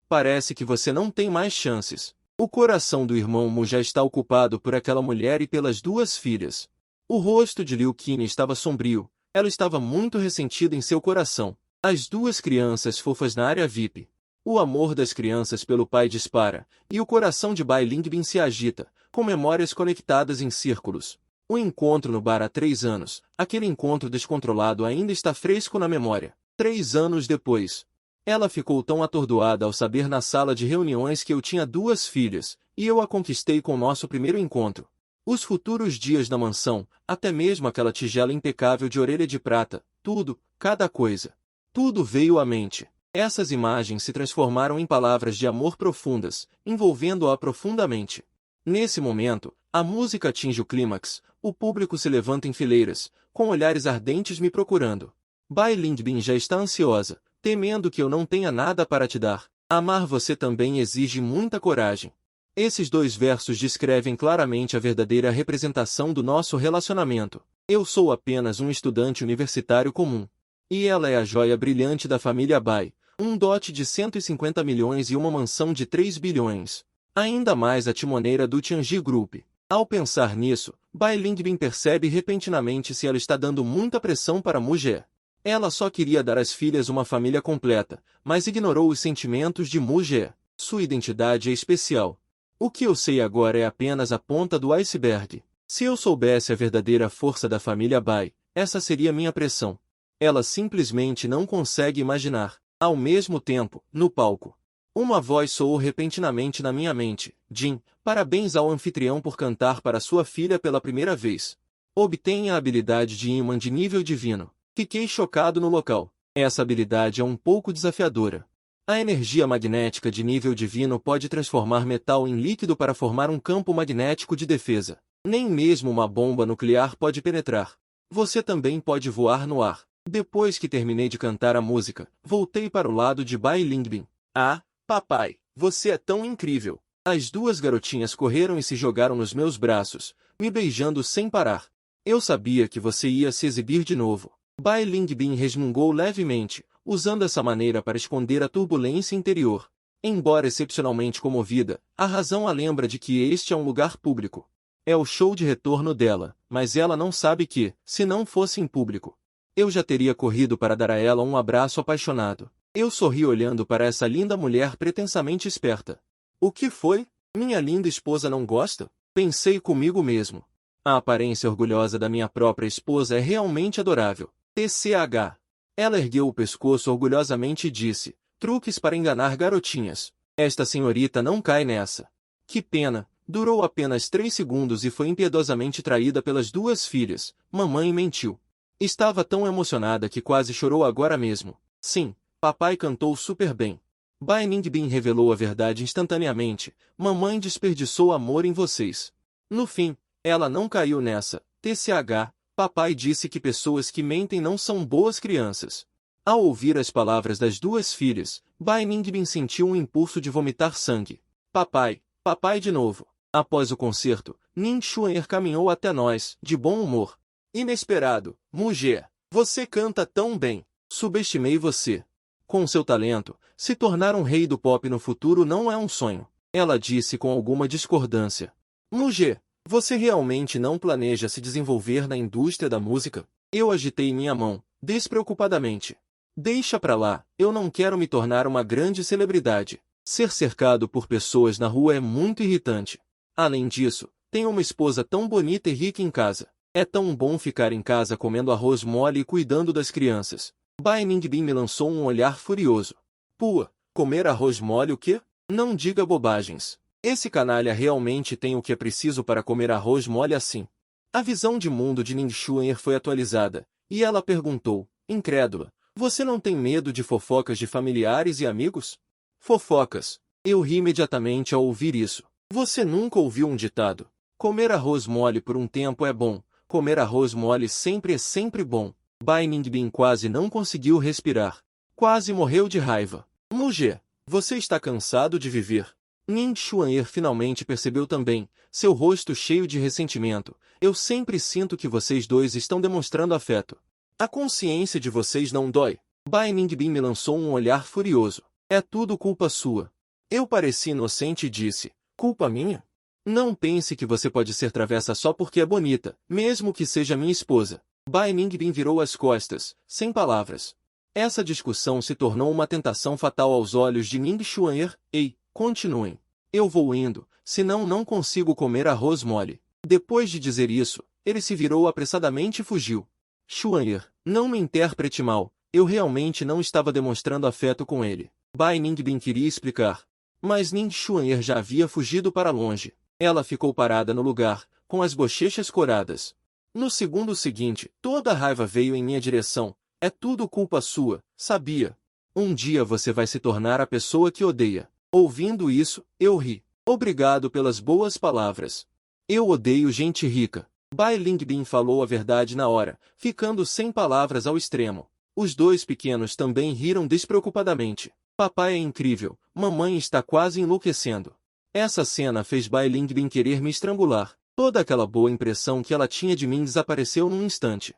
parece que você não tem mais chances. O coração do irmão Mu já está ocupado por aquela mulher e pelas 2 filhas. O rosto de Liu Qinia estava sombrio, ela estava muito ressentida em seu coração. As 2 crianças fofas na área VIP. O amor das crianças pelo pai dispara, e o coração de Bai Lingbin se agita, com memórias conectadas em círculos. O encontro no bar há 3 anos, aquele encontro descontrolado ainda está fresco na memória. 3 anos depois. Ela ficou tão atordoada ao saber na sala de reuniões que eu tinha 2 filhas, e eu a conquistei com nosso primeiro encontro. Os futuros dias na mansão, até mesmo aquela tigela impecável de orelha de prata, tudo, cada coisa. Tudo veio à mente. Essas imagens se transformaram em palavras de amor profundas, envolvendo-a profundamente. Nesse momento, a música atinge o clímax, o público se levanta em fileiras, com olhares ardentes me procurando. Bai Lingbin já está ansiosa, temendo que eu não tenha nada para te dar. Amar você também exige muita coragem. Esses 2 versos descrevem claramente a verdadeira representação do nosso relacionamento. Eu sou apenas um estudante universitário comum. E ela é a joia brilhante da família Bai, um dote de 150 milhões e uma mansão de 3 bilhões. Ainda mais a timoneira do Tianji Group. Ao pensar nisso, Bai Lingbin percebe repentinamente se ela está dando muita pressão para Mu Jie. Ela só queria dar às filhas uma família completa, mas ignorou os sentimentos de Mu Jie. Sua identidade é especial. O que eu sei agora é apenas a ponta do iceberg. Se eu soubesse a verdadeira força da família Bai, essa seria minha pressão. Ela simplesmente não consegue imaginar. Ao mesmo tempo, no palco, uma voz soou repentinamente na minha mente. Jin, parabéns ao anfitrião por cantar para sua filha pela primeira vez. Obtém a habilidade de imã de nível divino. Fiquei chocado no local. Essa habilidade é um pouco desafiadora. A energia magnética de nível divino pode transformar metal em líquido para formar um campo magnético de defesa. Nem mesmo uma bomba nuclear pode penetrar. Você também pode voar no ar. Depois que terminei de cantar a música, voltei para o lado de Bai Lingbin. Ah, papai, você é tão incrível. As 2 garotinhas correram e se jogaram nos meus braços, me beijando sem parar. Eu sabia que você ia se exibir de novo. Bai Lingbin resmungou levemente, usando essa maneira para esconder a turbulência interior. Embora excepcionalmente comovida, a razão a lembra de que este é um lugar público. É o show de retorno dela, mas ela não sabe que, se não fosse em público, Eu já teria corrido para dar a ela um abraço apaixonado. Eu sorri olhando para essa linda mulher pretensamente esperta. O que foi? Minha linda esposa não gosta? Pensei comigo mesmo. A aparência orgulhosa da minha própria esposa é realmente adorável. TCH. Ela ergueu o pescoço orgulhosamente e disse: truques para enganar garotinhas. Esta senhorita não cai nessa. Que pena, durou apenas 3 segundos e foi impiedosamente traída pelas 2 filhas. Mamãe mentiu. Estava tão emocionada que quase chorou agora mesmo. Sim, papai cantou super bem. Bai Ningbin revelou a verdade instantaneamente. Mamãe desperdiçou amor em vocês. No fim, ela não caiu nessa. TCH, papai disse que pessoas que mentem não são boas crianças. Ao ouvir as palavras das 2 filhas, Bai Ningbin sentiu um impulso de vomitar sangue. Papai de novo. Após o concerto, Ning Xuan'er caminhou até nós, de bom humor. Inesperado, Muger, você canta tão bem. Subestimei você. Com seu talento, se tornar um rei do pop no futuro não é um sonho. Ela disse com alguma discordância. Muger, você realmente não planeja se desenvolver na indústria da música? Eu agitei minha mão, despreocupadamente. Deixa pra lá, eu não quero me tornar uma grande celebridade. Ser cercado por pessoas na rua é muito irritante. Além disso, tenho uma esposa tão bonita e rica em casa. É tão bom ficar em casa comendo arroz mole e cuidando das crianças. Bai Ningbin me lançou um olhar furioso. Pua, comer arroz mole o quê? Não diga bobagens. Esse canalha realmente tem o que é preciso para comer arroz mole assim. A visão de mundo de Ning Xuan'er foi atualizada, e ela perguntou, incrédula, você não tem medo de fofocas de familiares e amigos? Fofocas. Eu ri imediatamente ao ouvir isso. Você nunca ouviu um ditado? Comer arroz mole por um tempo é bom. Comer arroz mole sempre é sempre bom. Bai Ningbin quase não conseguiu respirar. Quase morreu de raiva. Muger, você está cansado de viver. Ning Xuan'er finalmente percebeu também, seu rosto cheio de ressentimento. Eu sempre sinto que vocês dois estão demonstrando afeto. A consciência de vocês não dói. Bai Ningbin me lançou um olhar furioso. É tudo culpa sua. Eu pareci inocente e disse, culpa minha? Não pense que você pode ser travessa só porque é bonita, mesmo que seja minha esposa. Bai Ningbin virou as costas, sem palavras. Essa discussão se tornou uma tentação fatal aos olhos de Ning Xuan'er. Ei, continuem. Eu vou indo, senão não consigo comer arroz mole. Depois de dizer isso, ele se virou apressadamente e fugiu. Xuan'er, não me interprete mal, eu realmente não estava demonstrando afeto com ele. Bai Ningbin queria explicar. Mas Ning Xuan'er já havia fugido para longe. Ela ficou parada no lugar, com as bochechas coradas. No segundo seguinte, toda a raiva veio em minha direção. É tudo culpa sua, sabia? Um dia você vai se tornar a pessoa que odeia. Ouvindo isso, eu ri. Obrigado pelas boas palavras. Eu odeio gente rica. Bai Ningbin falou a verdade na hora, ficando sem palavras ao extremo. Os 2 pequenos também riram despreocupadamente. Papai é incrível, mamãe está quase enlouquecendo. Essa cena fez Bai Ningbin querer me estrangular. Toda aquela boa impressão que ela tinha de mim desapareceu num instante.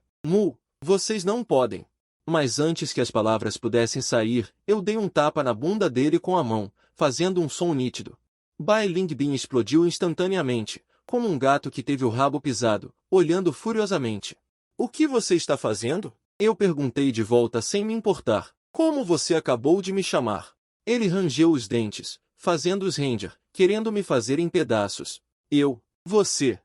Vocês não podem. Mas antes que as palavras pudessem sair, eu dei um tapa na bunda dele com a mão, fazendo um som nítido. Bai Ningbin explodiu instantaneamente, como um gato que teve o rabo pisado, olhando furiosamente. O que você está fazendo? Eu perguntei de volta sem me importar. Como você acabou de me chamar? Ele rangeu os dentes, fazendo-os render, querendo me fazer em pedaços. Você,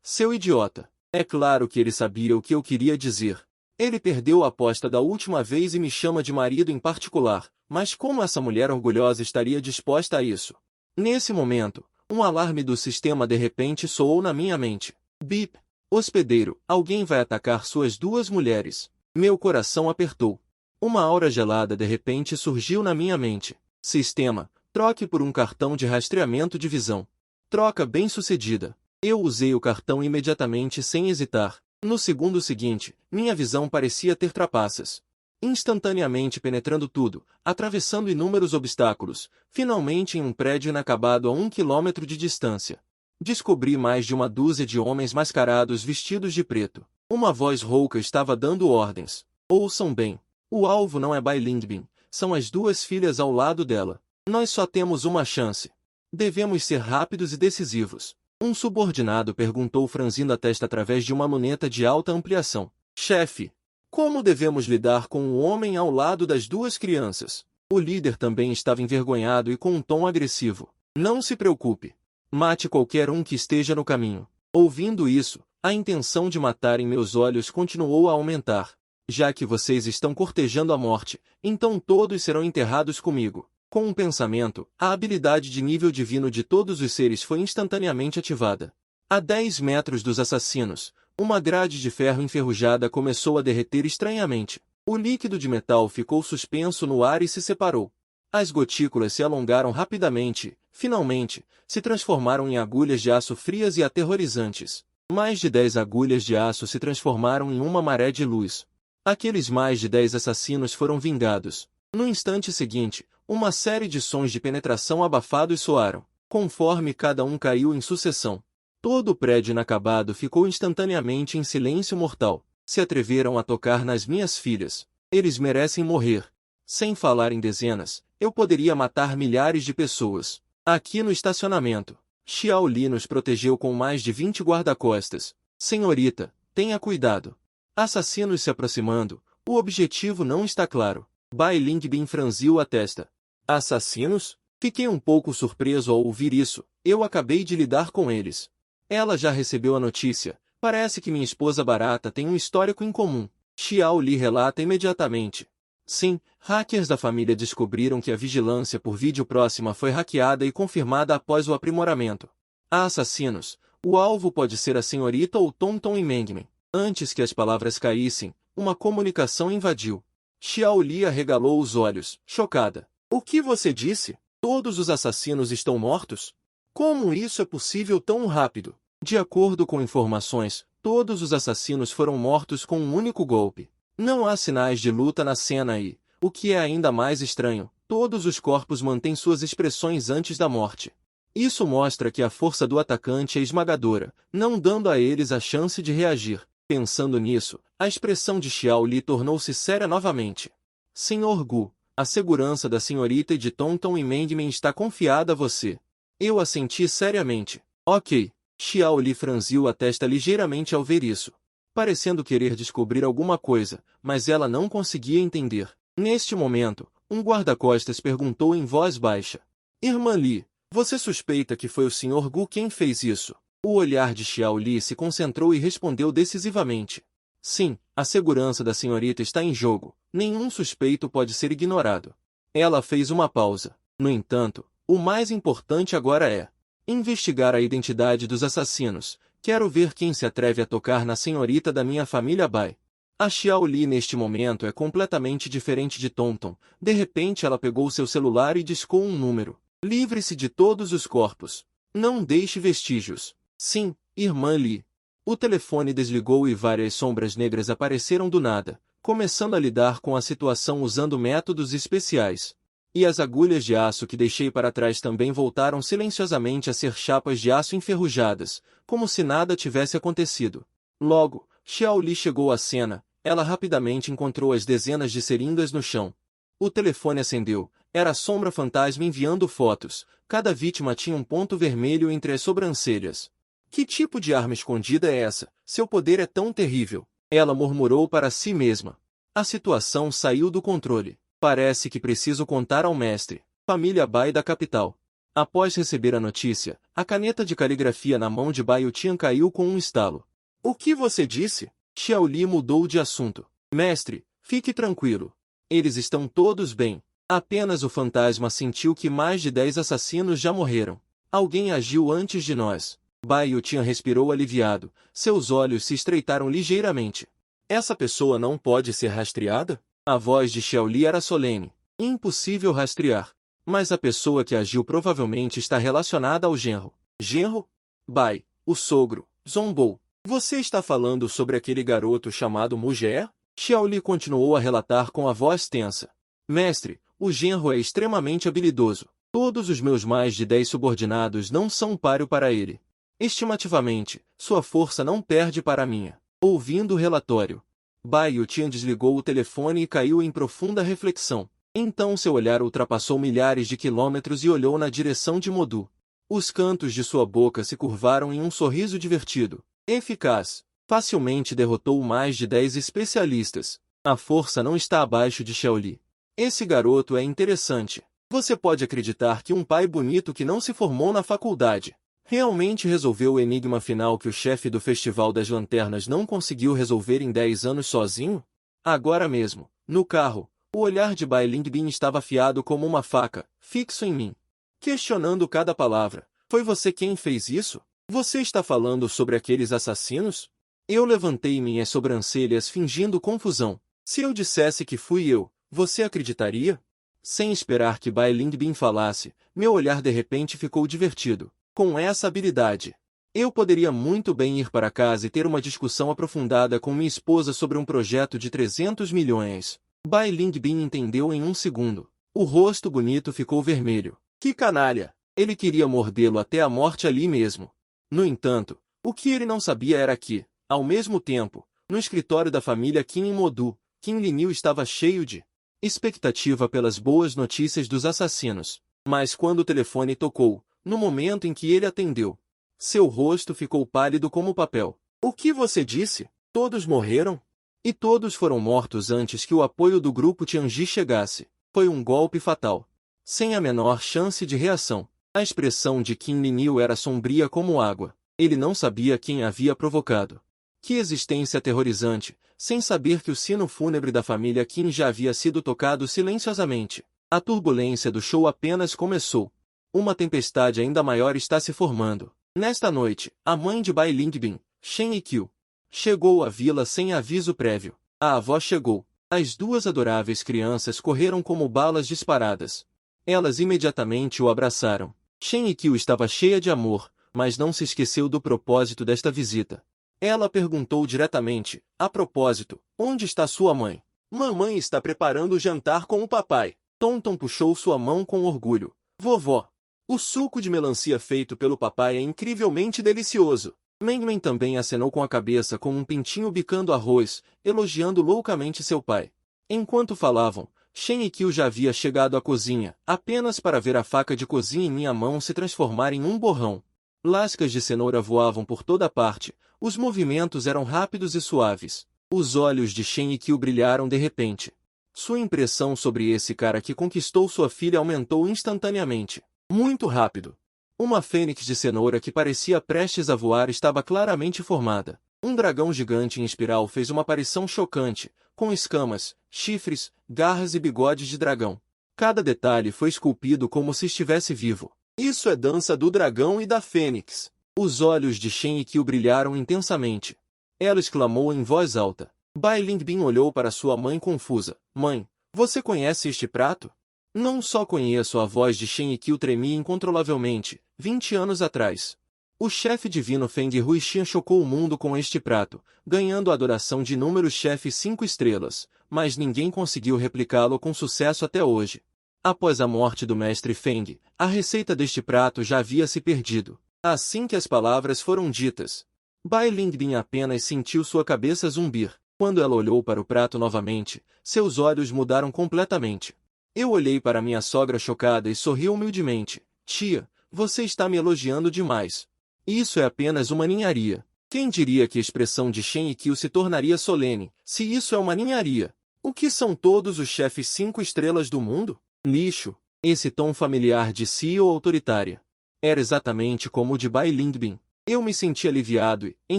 seu idiota. É claro que ele sabia o que eu queria dizer. Ele perdeu a aposta da última vez e me chama de marido em particular, mas como essa mulher orgulhosa estaria disposta a isso? Nesse momento, um alarme do sistema de repente soou na minha mente. Bip! Hospedeiro, alguém vai atacar suas 2 mulheres. Meu coração apertou. Uma aura gelada de repente surgiu na minha mente. Sistema, troque por um cartão de rastreamento de visão. Troca bem-sucedida. Eu usei o cartão imediatamente sem hesitar. No segundo seguinte, minha visão parecia ter trapaças. Instantaneamente penetrando tudo, atravessando inúmeros obstáculos, finalmente em um prédio inacabado a 1 quilômetro de distância. Descobri mais de uma dúzia de homens mascarados vestidos de preto. Uma voz rouca estava dando ordens. Ouçam bem. O alvo não é Bai Ningbin, são as 2 filhas ao lado dela. Nós só temos uma chance. Devemos ser rápidos e decisivos. Um subordinado perguntou franzindo a testa através de uma luneta de alta ampliação. Chefe, Como devemos lidar com o homem ao lado das duas crianças? O líder também estava envergonhado e com um tom agressivo. Não se preocupe. Mate qualquer um que esteja no caminho. Ouvindo isso, a intenção de matar em meus olhos continuou a aumentar. Já que vocês estão cortejando a morte, então todos serão enterrados comigo. Com um pensamento, a habilidade de nível divino de todos os seres foi instantaneamente ativada. A 10 metros dos assassinos, uma grade de ferro enferrujada começou a derreter estranhamente. O líquido de metal ficou suspenso no ar e se separou. As gotículas se alongaram rapidamente e, finalmente, se transformaram em agulhas de aço frias e aterrorizantes. Mais de 10 agulhas de aço se transformaram em uma maré de luz. Aqueles mais de 10 assassinos foram vingados. No instante seguinte, uma série de sons de penetração abafados soaram, conforme cada um caiu em sucessão. Todo o prédio inacabado ficou instantaneamente em silêncio mortal. Se atreveram a tocar nas minhas filhas. Eles merecem morrer. Sem falar em dezenas, eu poderia matar milhares de pessoas. Aqui no estacionamento, Xiao Li nos protegeu com mais de 20 guarda-costas. Senhorita, tenha cuidado. Assassinos se aproximando, o objetivo não está claro. Bai Lingbin franziu a testa. Assassinos? Fiquei um pouco surpreso ao ouvir isso, eu acabei de lidar com eles. Ela já recebeu a notícia. Parece que minha esposa barata tem um histórico em comum. Xiao Li relata imediatamente. Sim, hackers da família descobriram que a vigilância por vídeo próxima foi hackeada e confirmada após o aprimoramento. Há assassinos. O alvo pode ser a senhorita ou Tonton e Mengmen. Antes que as palavras caíssem, uma comunicação invadiu. Xiao Li arregalou os olhos, chocada. O que você disse? Todos os assassinos estão mortos? Como isso é possível tão rápido? De acordo com informações, todos os assassinos foram mortos com um único golpe. Não há sinais de luta na cena e, o que é ainda mais estranho, todos os corpos mantêm suas expressões antes da morte. Isso mostra que a força do atacante é esmagadora, não dando a eles a chance de reagir. Pensando nisso, a expressão de Xiao Li tornou-se séria novamente. Senhor Gu, a segurança da senhorita e de Tonton e Mengmen está confiada a você. Eu assenti seriamente. Ok. Xiao Li franziu a testa ligeiramente ao ver isso, parecendo querer descobrir alguma coisa, mas ela não conseguia entender. Neste momento, um guarda-costas perguntou em voz baixa. Irmã Li, você suspeita que foi o Sr. Gu quem fez isso? O olhar de Xiao Li se concentrou e respondeu decisivamente. Sim, a segurança da senhorita está em jogo. Nenhum suspeito pode ser ignorado. Ela fez uma pausa. No entanto, o mais importante agora é investigar a identidade dos assassinos. Quero ver quem se atreve a tocar na senhorita da minha família Bai. A Xiao Li neste momento é completamente diferente de Tonton. De repente ela pegou seu celular e discou um número. Livre-se de todos os corpos. Não deixe vestígios. Sim, irmã Li. O telefone desligou e várias sombras negras apareceram do nada, começando a lidar com a situação usando métodos especiais. E as agulhas de aço que deixei para trás também voltaram silenciosamente a ser chapas de aço enferrujadas, como se nada tivesse acontecido. Logo, Xiao Li chegou à cena, ela rapidamente encontrou as dezenas de seringas no chão. O telefone acendeu, era a sombra fantasma enviando fotos, cada vítima tinha um ponto vermelho entre as sobrancelhas. Que tipo de arma escondida é essa? Seu poder é tão terrível. Ela murmurou para si mesma. A situação saiu do controle. Parece que preciso contar ao mestre. Família Bai da capital. Após receber a notícia, a caneta de caligrafia na mão de Bai Tian caiu com um estalo. O que você disse? Xiao Li mudou de assunto. Mestre, fique tranquilo. Eles estão todos bem. Apenas o fantasma sentiu que mais de 10 assassinos já morreram. Alguém agiu antes de nós. Bai Tian respirou aliviado. Seus olhos se estreitaram ligeiramente. Essa pessoa não pode ser rastreada? A voz de Xiao Li era solene. Impossível rastrear. Mas a pessoa que agiu provavelmente está relacionada ao genro. Genro? Bai, o sogro, zombou. Você está falando sobre aquele garoto chamado Mujer? Xiao Li continuou a relatar com a voz tensa. Mestre, o genro é extremamente habilidoso. Todos os meus mais de 10 subordinados não são um páreo para ele. Estimativamente, sua força não perde para a minha. Ouvindo o relatório, Bai Tian desligou o telefone e caiu em profunda reflexão. Então seu olhar ultrapassou milhares de quilômetros e olhou na direção de Modu. Os cantos de sua boca se curvaram em um sorriso divertido. Eficaz. Facilmente derrotou mais de 10 especialistas. A força não está abaixo de Xiaoli. Esse garoto é interessante. Você pode acreditar que um pai bonito que não se formou na faculdade realmente resolveu o enigma final que o chefe do Festival das Lanternas não conseguiu resolver em 10 anos sozinho? Agora mesmo, no carro, o olhar de Bai Lingbin estava afiado como uma faca, fixo em mim. Questionando cada palavra. Foi você quem fez isso? Você está falando sobre aqueles assassinos? Eu levantei minhas sobrancelhas fingindo confusão. Se eu dissesse que fui eu, você acreditaria? Sem esperar que Bai Lingbin falasse, meu olhar de repente ficou divertido. Com essa habilidade, eu poderia muito bem ir para casa e ter uma discussão aprofundada com minha esposa sobre um projeto de 300 milhões. Bai Lingbin entendeu em um segundo. O rosto bonito ficou vermelho. Que canalha! Ele queria mordê-lo até a morte ali mesmo. No entanto, o que ele não sabia era que, ao mesmo tempo, no escritório da família Kim Modu, Kim Linil estava cheio de expectativa pelas boas notícias dos assassinos. Mas quando o telefone tocou, no momento em que ele atendeu, seu rosto ficou pálido como papel. O que você disse? Todos morreram? E todos foram mortos antes que o apoio do grupo Tianji chegasse. Foi um golpe fatal. Sem a menor chance de reação. A expressão de Kim Linil era sombria como água. Ele não sabia quem havia provocado. Que existência aterrorizante, sem saber que o sino fúnebre da família Kim já havia sido tocado silenciosamente. A turbulência do show apenas começou. Uma tempestade ainda maior está se formando. Nesta noite, a mãe de Bai Lingbin, Shen Yikyu, chegou à vila sem aviso prévio. A avó chegou. As duas adoráveis crianças correram como balas disparadas. Elas imediatamente o abraçaram. Shen Yikyu estava cheia de amor, mas não se esqueceu do propósito desta visita. Ela perguntou diretamente, a propósito, onde está sua mãe? Mamãe está preparando o jantar com o papai. Tonton puxou sua mão com orgulho. Vovó, o suco de melancia feito pelo papai é incrivelmente delicioso. Mengmen também acenou com a cabeça como um pintinho bicando arroz, elogiando loucamente seu pai. Enquanto falavam, Shen Yikyu já havia chegado à cozinha, apenas para ver a faca de cozinha em minha mão se transformar em um borrão. Lascas de cenoura voavam por toda parte, os movimentos eram rápidos e suaves. Os olhos de Shen Yikyu brilharam de repente. Sua impressão sobre esse cara que conquistou sua filha aumentou instantaneamente. Muito rápido. Uma fênix de cenoura que parecia prestes a voar estava claramente formada. Um dragão gigante em espiral fez uma aparição chocante, com escamas, chifres, garras e bigodes de dragão. Cada detalhe foi esculpido como se estivesse vivo. Isso é dança do dragão e da fênix. Os olhos de Shen Yikyu brilharam intensamente. Ela exclamou em voz alta. Bai Lingbin olhou para sua mãe confusa. Mãe, você conhece este prato? Não só conheço, a voz de Shen Yikyu tremia incontrolavelmente, 20 anos atrás. O chefe divino Feng Huixian chocou o mundo com este prato, ganhando a adoração de inúmeros chefes 5 estrelas, mas ninguém conseguiu replicá-lo com sucesso até hoje. Após a morte do mestre Feng, a receita deste prato já havia se perdido. Assim que as palavras foram ditas, Bai Lingbin apenas sentiu sua cabeça zumbir. Quando ela olhou para o prato novamente, seus olhos mudaram completamente. Eu olhei para minha sogra chocada e sorri humildemente. Tia, você está me elogiando demais. Isso é apenas uma ninharia. Quem diria que a expressão de Shen Yikyu se tornaria solene, se isso é uma ninharia? O que são todos os chefes 5 estrelas do mundo? Lixo. Esse tom familiar de CEO autoritária. Era exatamente como o de Bai Lingbin. Eu me senti aliviado e, em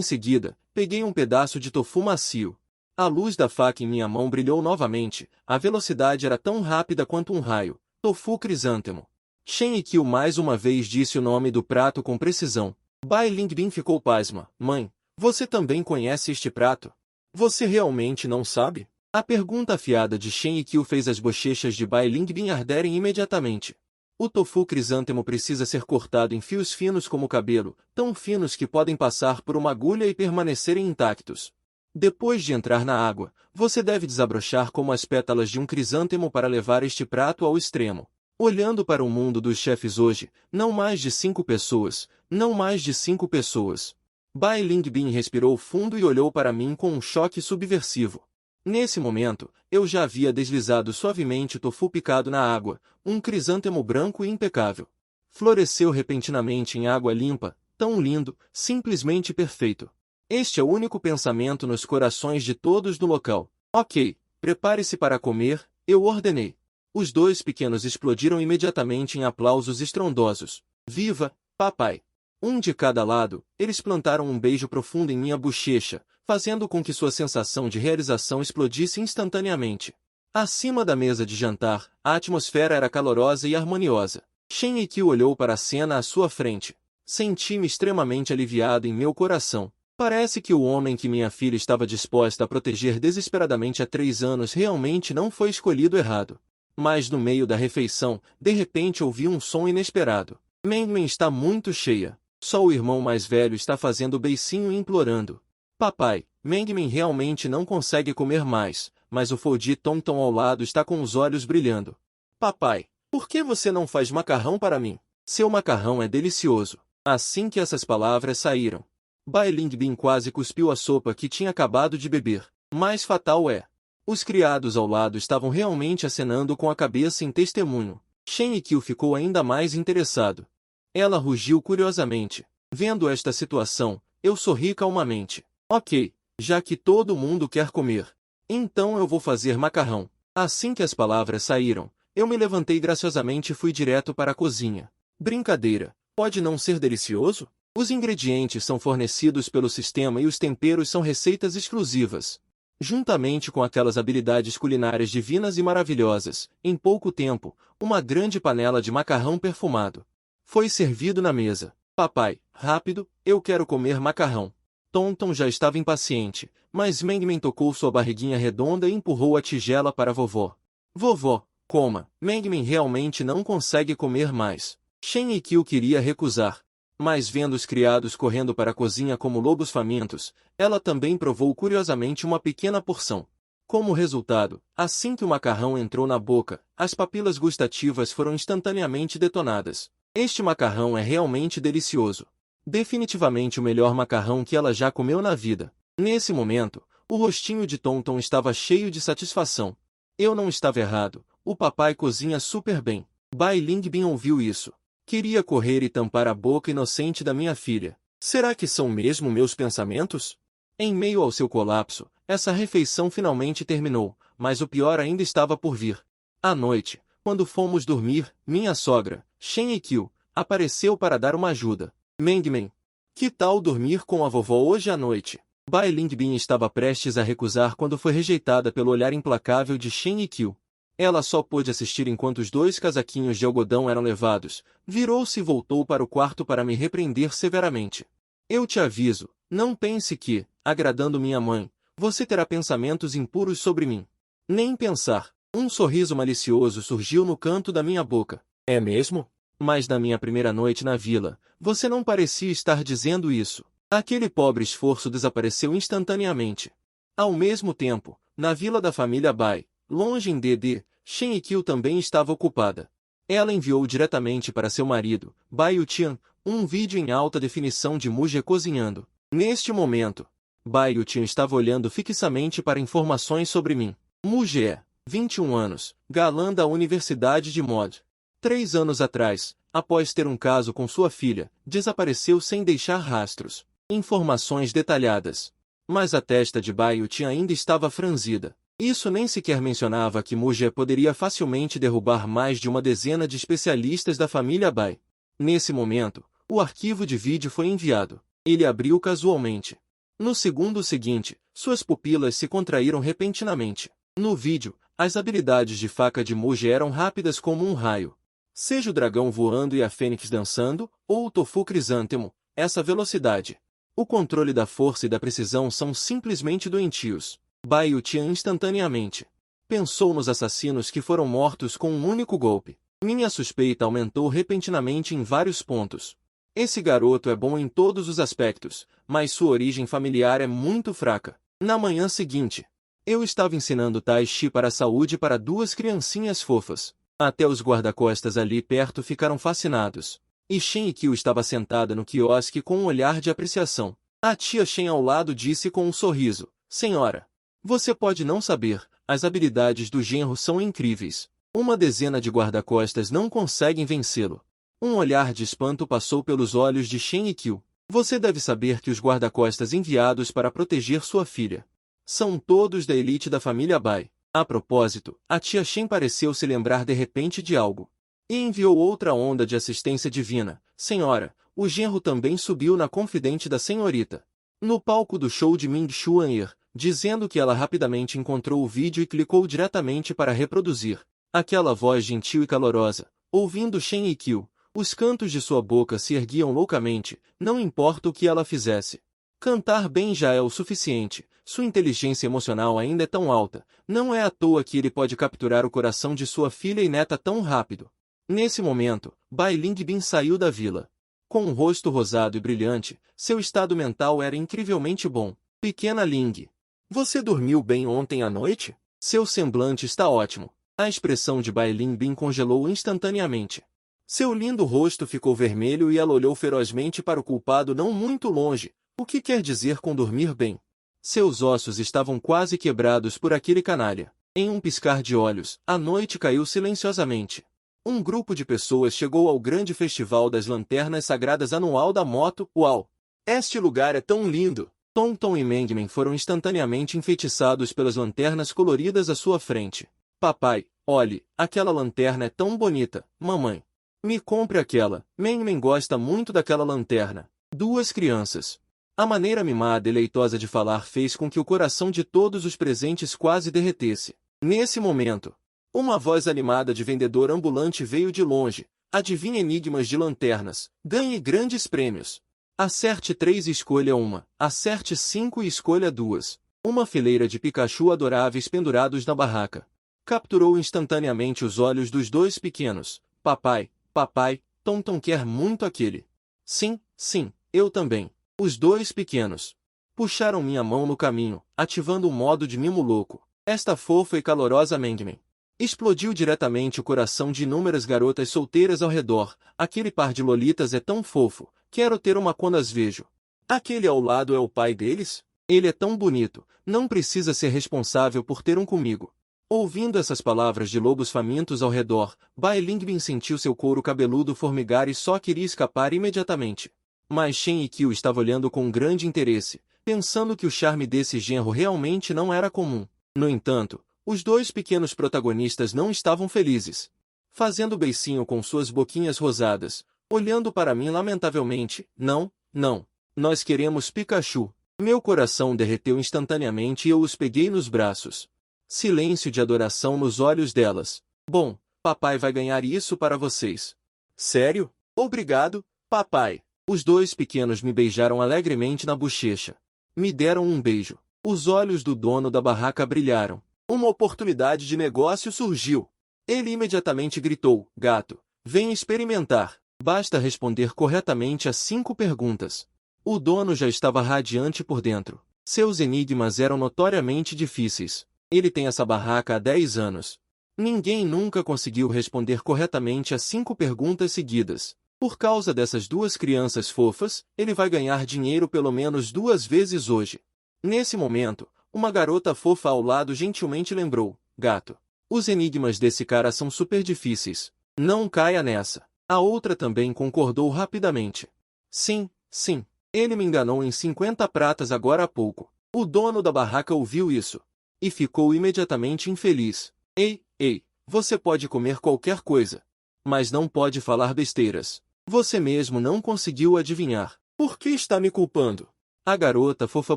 seguida, peguei um pedaço de tofu macio. A luz da faca em minha mão brilhou novamente, a velocidade era tão rápida quanto um raio. Tofu crisântemo. Shen Yikyu mais uma vez disse o nome do prato com precisão. Bai Lingbin ficou pasma. Mãe, você também conhece este prato? Você realmente não sabe? A pergunta afiada de Shen Yikyu fez as bochechas de Bai Lingbin arderem imediatamente. O tofu crisântemo precisa ser cortado em fios finos como cabelo, tão finos que podem passar por uma agulha e permanecerem intactos. Depois de entrar na água, você deve desabrochar como as pétalas de um crisântemo para levar este prato ao extremo. Olhando para o mundo dos chefes hoje, não mais de 5 pessoas, não mais de 5 pessoas. Bai Lingbin respirou fundo e olhou para mim com um choque subversivo. Nesse momento, eu já havia deslizado suavemente o tofu picado na água, um crisântemo branco e impecável. Floresceu repentinamente em água limpa, tão lindo, simplesmente perfeito. Este é o único pensamento nos corações de todos no local. Ok, prepare-se para comer, eu ordenei. Os dois pequenos explodiram imediatamente em aplausos estrondosos. Viva, papai! Um de cada lado, eles plantaram um beijo profundo em minha bochecha, fazendo com que sua sensação de realização explodisse instantaneamente. Acima da mesa de jantar, a atmosfera era calorosa e harmoniosa. Shen Yikyu olhou para a cena à sua frente. Senti-me extremamente aliviado em meu coração. Parece que o homem que minha filha estava disposta a proteger desesperadamente há 3 anos realmente não foi escolhido errado. Mas no meio da refeição, de repente ouvi um som inesperado. Mengmen está muito cheia. Só o irmão mais velho está fazendo beicinho e implorando. Papai, Mengmen realmente não consegue comer mais, mas o Fodi Tonton ao lado está com os olhos brilhando. Papai, por que você não faz macarrão para mim? Seu macarrão é delicioso. Assim que essas palavras saíram, Bai Lingbin quase cuspiu a sopa que tinha acabado de beber. Mais fatal é. Os criados ao lado estavam realmente acenando com a cabeça em testemunho. Shen Yikyu ficou ainda mais interessado. Ela rugiu curiosamente. Vendo esta situação, eu sorri calmamente. Ok, já que todo mundo quer comer, então eu vou fazer macarrão. Assim que as palavras saíram, eu me levantei graciosamente e fui direto para a cozinha. Brincadeira, pode não ser delicioso? Os ingredientes são fornecidos pelo sistema e os temperos são receitas exclusivas. Juntamente com aquelas habilidades culinárias divinas e maravilhosas, em pouco tempo, uma grande panela de macarrão perfumado foi servido na mesa. Papai, rápido, eu quero comer macarrão. Tonton já estava impaciente, mas Mengmen tocou sua barriguinha redonda e empurrou a tigela para vovó. Vovó, coma. Mengmen realmente não consegue comer mais. Shen Yikyu queria recusar, mas vendo os criados correndo para a cozinha como lobos famintos, ela também provou curiosamente uma pequena porção. Como resultado, assim que o macarrão entrou na boca, as papilas gustativas foram instantaneamente detonadas. Este macarrão é realmente delicioso. Definitivamente o melhor macarrão que ela já comeu na vida. Nesse momento, o rostinho de Tonton estava cheio de satisfação. Eu não estava errado, o papai cozinha super bem. Bai Lingbin ouviu isso. Queria correr e tampar a boca inocente da minha filha. Será que são mesmo meus pensamentos? Em meio ao seu colapso, essa refeição finalmente terminou, mas o pior ainda estava por vir. À noite, quando fomos dormir, minha sogra, Shen Yikyu, apareceu para dar uma ajuda. Mengmen, que tal dormir com a vovó hoje à noite? Bai Lingbin estava prestes a recusar quando foi rejeitada pelo olhar implacável de Shen Yikyu. Ela só pôde assistir enquanto os 2 casaquinhos de algodão eram levados. Virou-se e voltou para o quarto para me repreender severamente. Eu te aviso, não pense que, agradando minha mãe, você terá pensamentos impuros sobre mim. Nem pensar. Um sorriso malicioso surgiu no canto da minha boca. É mesmo? Mas na minha primeira noite na vila, você não parecia estar dizendo isso. Aquele pobre esforço desapareceu instantaneamente. Ao mesmo tempo, na vila da família Bai, longe em DD, Shen Yikyu também estava ocupada. Ela enviou diretamente para seu marido, Bai Yutian, um vídeo em alta definição de Muje cozinhando. Neste momento, Bai Yutian estava olhando fixamente para informações sobre mim. Muje é 21 anos, galã da Universidade de Mod. 3 anos atrás, após ter um caso com sua filha, desapareceu sem deixar rastros. Informações detalhadas. Mas a testa de Bai Yutian ainda estava franzida. Isso nem sequer mencionava que Muje poderia facilmente derrubar mais de uma dezena de especialistas da família Bai. Nesse momento, o arquivo de vídeo foi enviado. Ele abriu casualmente. No segundo seguinte, suas pupilas se contraíram repentinamente. No vídeo, as habilidades de faca de Muje eram rápidas como um raio. Seja o dragão voando e a fênix dançando, ou o tofu crisântemo, essa velocidade. O controle da força e da precisão são simplesmente doentios. Bai Yutian instantaneamente pensou nos assassinos que foram mortos com um único golpe. Minha suspeita aumentou repentinamente em vários pontos. Esse garoto é bom em todos os aspectos, mas sua origem familiar é muito fraca. Na manhã seguinte, eu estava ensinando Tai Chi para a saúde para 2 criancinhas fofas. Até os guarda-costas ali perto ficaram fascinados. E Shen Yikyu estava sentada no quiosque com um olhar de apreciação. A tia Shen ao lado disse com um sorriso: Senhora, você pode não saber, as habilidades do genro são incríveis. Uma dezena de guarda-costas não conseguem vencê-lo. Um olhar de espanto passou pelos olhos de Shen Yikyu. Você deve saber que os guarda-costas enviados para proteger sua filha são todos da elite da família Bai. A propósito, a tia Shen pareceu se lembrar de repente de algo e enviou outra onda de assistência divina. Senhora, o genro também subiu na confidente da senhorita no palco do show de Ming Xuan'er, dizendo que ela rapidamente encontrou o vídeo e clicou diretamente para reproduzir. Aquela voz gentil e calorosa, ouvindo Shen Yiqiu, os cantos de sua boca se erguiam loucamente, não importa o que ela fizesse. Cantar bem já é o suficiente, sua inteligência emocional ainda é tão alta, não é à toa que ele pode capturar o coração de sua filha e neta tão rápido. Nesse momento, Bai Lingbin saiu da vila. Com um rosto rosado e brilhante, seu estado mental era incrivelmente bom. Pequena Ling, você dormiu bem ontem à noite? Seu semblante está ótimo. A expressão de Bai Lingbin congelou instantaneamente. Seu lindo rosto ficou vermelho e ela olhou ferozmente para o culpado não muito longe. O que quer dizer com dormir bem? Seus ossos estavam quase quebrados por aquele canalha. Em um piscar de olhos, a noite caiu silenciosamente. Um grupo de pessoas chegou ao grande festival das lanternas sagradas anual da moto. Uau! Este lugar é tão lindo! Tonton e Mengmen foram instantaneamente enfeitiçados pelas lanternas coloridas à sua frente. Papai, olhe, aquela lanterna é tão bonita, mamãe. Me compre aquela. Mengmen gosta muito daquela lanterna. Duas crianças. A maneira mimada e leitosa de falar fez com que o coração de todos os presentes quase derretesse. Nesse momento, uma voz animada de vendedor ambulante veio de longe. Adivinhe enigmas de lanternas. Ganhe grandes prêmios. Acerte 3 e escolha uma. Acerte 5 e escolha 2. Uma fileira de Pikachu adoráveis pendurados na barraca capturou instantaneamente os olhos dos dois pequenos. Papai, papai, Tonton quer muito aquele. Sim, sim, eu também. Os dois pequenos puxaram minha mão no caminho, ativando o modo de mimo louco. Esta fofa e calorosa Mengmen explodiu diretamente o coração de inúmeras garotas solteiras ao redor. Aquele par de lolitas é tão fofo, quero ter uma quando as vejo. Aquele ao lado é o pai deles? Ele é tão bonito, não precisa ser responsável por ter um comigo. Ouvindo essas palavras de lobos famintos ao redor, Bai Lingbin sentiu seu couro cabeludo formigar e só queria escapar imediatamente. Mas Shen Yiqiu estava olhando com grande interesse, pensando que o charme desse genro realmente não era comum. No entanto, os dois pequenos protagonistas não estavam felizes. Fazendo beicinho com suas boquinhas rosadas, olhando para mim lamentavelmente, não, não, nós queremos Pikachu. Meu coração derreteu instantaneamente e eu os peguei nos braços. Silêncio de adoração nos olhos delas. Bom, papai vai ganhar isso para vocês. Sério? Obrigado, papai. Os dois pequenos me beijaram alegremente na bochecha. Me deram um beijo. Os olhos do dono da barraca brilharam. Uma oportunidade de negócio surgiu. Ele imediatamente gritou, gato, venha experimentar. Basta responder corretamente a 5 perguntas. O dono já estava radiante por dentro. Seus enigmas eram notoriamente difíceis. Ele tem essa barraca há 10 anos. Ninguém nunca conseguiu responder corretamente a 5 perguntas seguidas. Por causa dessas duas crianças fofas, ele vai ganhar dinheiro pelo menos 2 vezes hoje. Nesse momento, uma garota fofa ao lado gentilmente lembrou, gato, os enigmas desse cara são super difíceis. Não caia nessa. A outra também concordou rapidamente. Sim, sim, ele me enganou em 50 pratas agora há pouco. O dono da barraca ouviu isso e ficou imediatamente infeliz. Ei, ei, você pode comer qualquer coisa, mas não pode falar besteiras. Você mesmo não conseguiu adivinhar. Por que está me culpando? A garota fofa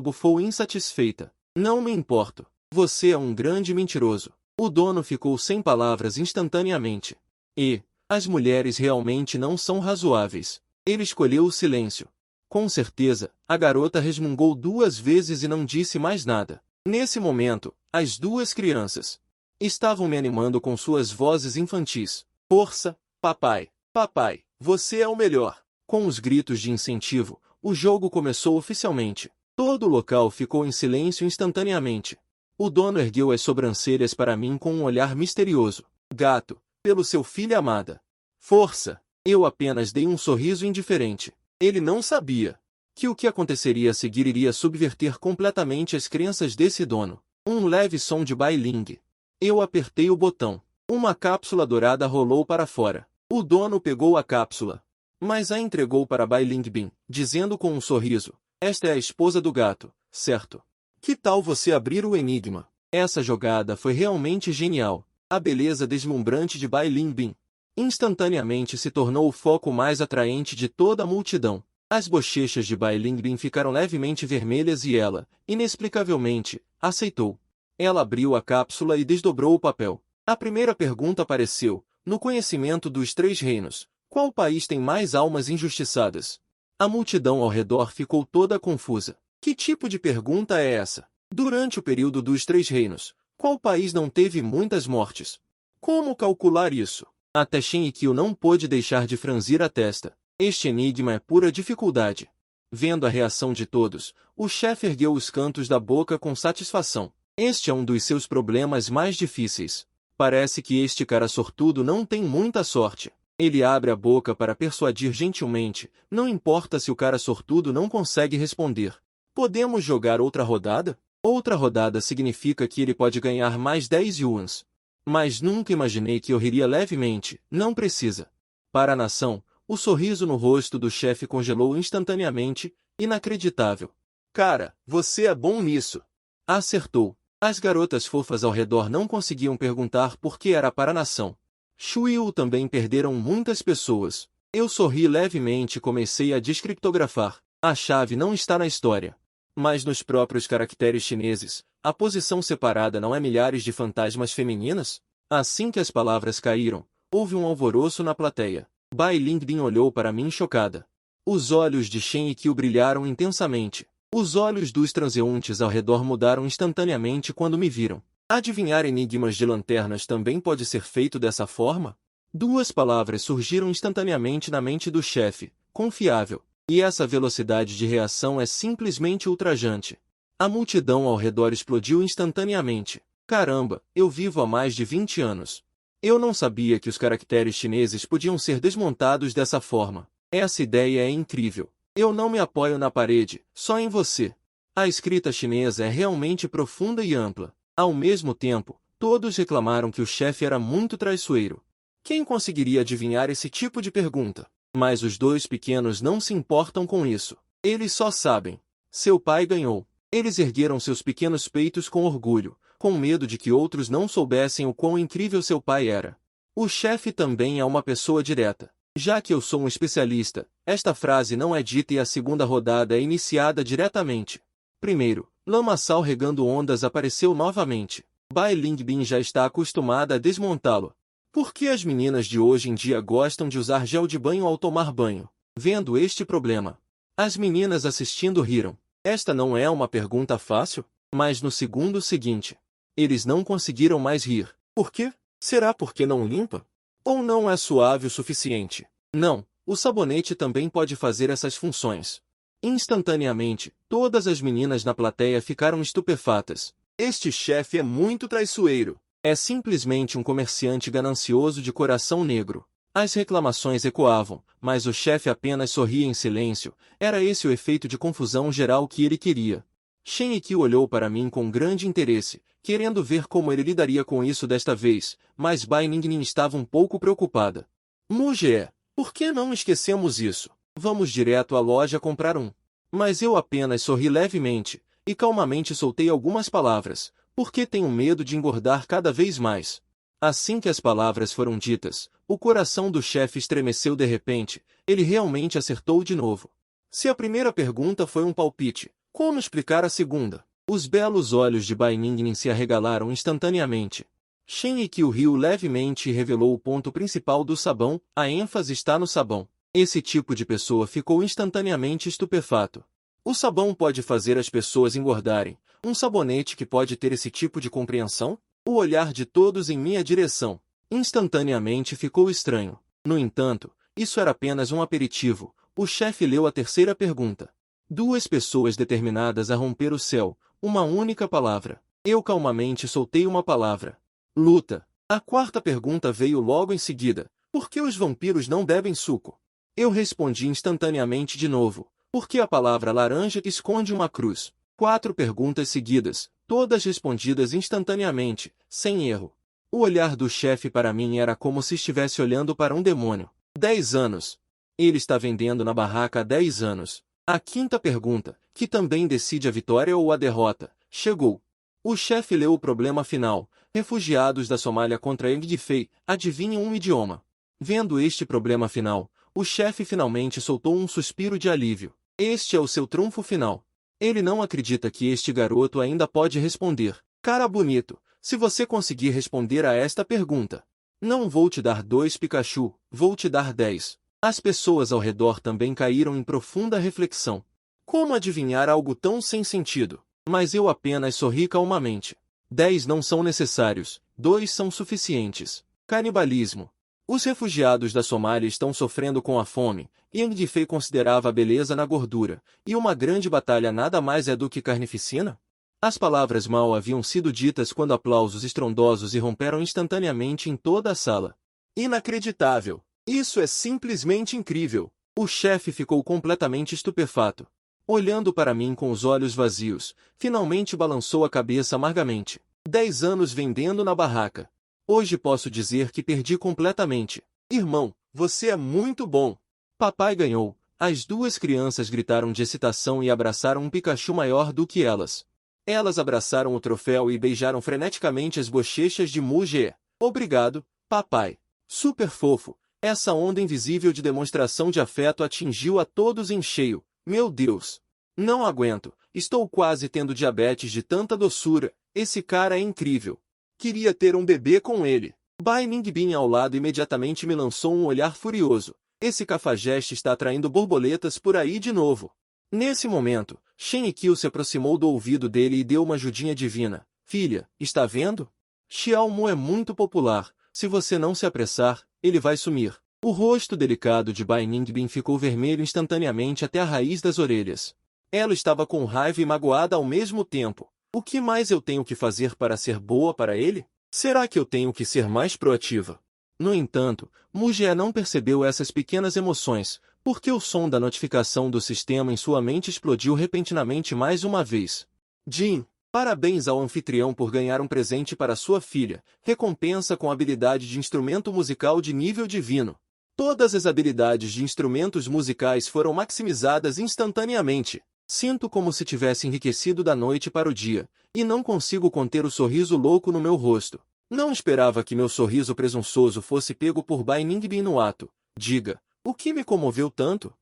bufou insatisfeita. Não me importo. Você é um grande mentiroso. O dono ficou sem palavras instantaneamente. E, as mulheres realmente não são razoáveis. Ele escolheu o silêncio. Com certeza, a garota resmungou 2 vezes e não disse mais nada. Nesse momento, as 2 crianças estavam me animando com suas vozes infantis. Força, papai, papai, você é o melhor. Com os gritos de incentivo, o jogo começou oficialmente. Todo o local ficou em silêncio instantaneamente. O dono ergueu as sobrancelhas para mim com um olhar misterioso. Gato, pelo seu filho amada. Força! Eu apenas dei um sorriso indiferente. Ele não sabia que o que aconteceria a seguir iria subverter completamente as crenças desse dono. Um leve som de Bai Ling. Eu apertei o botão. Uma cápsula dourada rolou para fora. O dono pegou a cápsula. mas a entregou para Bai Lingbin, dizendo com um sorriso: esta é a esposa do gato, certo? Que tal você abrir o enigma? Essa jogada foi realmente genial. A beleza deslumbrante de Bai Lingbin instantaneamente se tornou o foco mais atraente de toda a multidão. As bochechas de Bai Lingbin ficaram levemente vermelhas e ela, inexplicavelmente, aceitou. Ela abriu a cápsula e desdobrou o papel. A primeira pergunta apareceu: no conhecimento dos 3 reinos, qual país tem mais almas injustiçadas? A multidão ao redor ficou toda confusa. Que tipo de pergunta é essa? Durante o período dos 3 reinos, qual país não teve muitas mortes? Como calcular isso? Até Shen Yikyu não pôde deixar de franzir a testa. Este enigma é pura dificuldade. Vendo a reação de todos, o chefe ergueu os cantos da boca com satisfação. Este é um dos seus problemas mais difíceis. Parece que este cara sortudo não tem muita sorte. Ele abre a boca para persuadir gentilmente, não importa se o cara sortudo não consegue responder. Podemos jogar outra rodada? Outra rodada significa que ele pode ganhar mais 10 yuans. Mas nunca imaginei que eu riria levemente. Não precisa. Para a nação, o sorriso no rosto do chefe congelou instantaneamente. Inacreditável. Cara, você é bom nisso. Acertou. As garotas fofas ao redor não conseguiam perguntar por que era para a nação. Shu e Yu também perderam muitas pessoas. Eu sorri levemente e comecei a descriptografar. A chave não está na história, mas nos próprios caracteres chineses. A posição separada não é milhares de fantasmas femininas? Assim que as palavras caíram, houve um alvoroço na plateia. Bai Lingbin olhou para mim chocada. Os olhos de Shen Yikyu brilharam intensamente. Os olhos dos transeuntes ao redor mudaram instantaneamente quando me viram. Adivinhar enigmas de lanternas também pode ser feito dessa forma? 2 palavras surgiram instantaneamente na mente do chefe: confiável. E essa velocidade de reação é simplesmente ultrajante. A multidão ao redor explodiu instantaneamente. Caramba, eu vivo há mais de 20 anos. Eu não sabia que os caracteres chineses podiam ser desmontados dessa forma. Essa ideia é incrível. Eu não me apoio na parede, só em você. A escrita chinesa é realmente profunda e ampla. Ao mesmo tempo, todos reclamaram que o chefe era muito traiçoeiro. Quem conseguiria adivinhar esse tipo de pergunta? Mas os 2 pequenos não se importam com isso. Eles só sabem. Seu pai ganhou. Eles ergueram seus pequenos peitos com orgulho, com medo de que outros não soubessem o quão incrível seu pai era. O chefe também é uma pessoa direta. Já que eu sou um especialista, esta frase não é dita e a segunda rodada é iniciada diretamente. Primeiro, lamaçal regando ondas apareceu novamente. Bai Lingbin já está acostumada a desmontá-lo. Por que as meninas de hoje em dia gostam de usar gel de banho ao tomar banho? Vendo este problema, as meninas assistindo riram. Esta não é uma pergunta fácil, mas no segundo seguinte, eles não conseguiram mais rir. Por quê? Será porque não limpa? Ou não é suave o suficiente? Não, o sabonete também pode fazer essas funções. Instantaneamente, todas as meninas na plateia ficaram estupefatas. Este chefe é muito traiçoeiro. É simplesmente um comerciante ganancioso de coração negro. As reclamações ecoavam, mas o chefe apenas sorria em silêncio. Era esse o efeito de confusão geral que ele queria. Shen Yikyu olhou para mim com grande interesse, querendo ver como ele lidaria com isso desta vez, mas Bai Ningning estava um pouco preocupada. Muge, por que não esquecemos isso? Vamos direto à loja comprar um. Mas eu apenas sorri levemente, e calmamente soltei algumas palavras, porque tenho medo de engordar cada vez mais. Assim que as palavras foram ditas, o coração do chefe estremeceu de repente. Ele realmente acertou de novo. Se a primeira pergunta foi um palpite, como explicar a segunda? Os belos olhos de Bai Ningning se arregalaram instantaneamente. Shen Yikyu riu levemente e revelou o ponto principal do sabão: a ênfase está no sabão. Esse tipo de pessoa ficou instantaneamente estupefato. O sabão pode fazer as pessoas engordarem. Um sabonete que pode ter esse tipo de compreensão? O olhar de todos em minha direção instantaneamente ficou estranho. No entanto, isso era apenas um aperitivo. O chefe leu a terceira pergunta. 2 pessoas determinadas a romper o céu. Uma única palavra. Eu calmamente soltei uma palavra. Luta. A quarta pergunta veio logo em seguida. Por que os vampiros não bebem suco? Eu respondi instantaneamente de novo. Por que a palavra laranja esconde uma cruz? 4 perguntas seguidas, todas respondidas instantaneamente, sem erro. O olhar do chefe para mim era como se estivesse olhando para um demônio. 10 anos. Ele está vendendo na barraca há 10 anos. A quinta pergunta, que também decide a vitória ou a derrota, chegou. O chefe leu o problema final. Refugiados da Somália contra Engdifei, adivinham um idioma. Vendo este problema final, o chefe finalmente soltou um suspiro de alívio. Este é o seu trunfo final. Ele não acredita que este garoto ainda pode responder. Cara bonito, se você conseguir responder a esta pergunta, não vou te dar 2 Pikachu, vou te dar 10. As pessoas ao redor também caíram em profunda reflexão. Como adivinhar algo tão sem sentido? Mas eu apenas sorri calmamente. 10 não são necessários, 2 são suficientes. Canibalismo. Os refugiados da Somália estão sofrendo com a fome, e Engdifei considerava a beleza na gordura, e uma grande batalha nada mais é do que carnificina? As palavras mal haviam sido ditas quando aplausos estrondosos irromperam instantaneamente em toda a sala. Inacreditável! Isso é simplesmente incrível! O chefe ficou completamente estupefato. Olhando para mim com os olhos vazios, finalmente balançou a cabeça amargamente. 10 anos vendendo na barraca. Hoje posso dizer que perdi completamente. Irmão, você é muito bom! Papai ganhou. As 2 crianças gritaram de excitação e abraçaram um Pikachu maior do que elas. Elas abraçaram o troféu e beijaram freneticamente as bochechas de Muge. Obrigado, papai. Super fofo. Essa onda invisível de demonstração de afeto atingiu a todos em cheio. Meu Deus! Não aguento. Estou quase tendo diabetes de tanta doçura. Esse cara é incrível. Queria ter um bebê com ele. Bai Ningbin ao lado imediatamente me lançou um olhar furioso. Esse cafajeste está atraindo borboletas por aí de novo. Nesse momento, Shen Ikil se aproximou do ouvido dele e deu uma ajudinha divina. Filha, está vendo? Xiao Mu é muito popular. Se você não se apressar, ele vai sumir. O rosto delicado de Bai Ningbin ficou vermelho instantaneamente até a raiz das orelhas. Ela estava com raiva e magoada ao mesmo tempo. O que mais eu tenho que fazer para ser boa para ele? Será que eu tenho que ser mais proativa? No entanto, Muge não percebeu essas pequenas emoções, porque o som da notificação do sistema em sua mente explodiu repentinamente mais uma vez. Jin, parabéns ao anfitrião por ganhar um presente para sua filha, recompensa com habilidade de instrumento musical de nível divino. Todas as habilidades de instrumentos musicais foram maximizadas instantaneamente. Sinto como se tivesse enriquecido da noite para o dia, e não consigo conter o sorriso louco no meu rosto. Não esperava que meu sorriso presunçoso fosse pego por Bai Ningbin no ato. Diga, o que me comoveu tanto?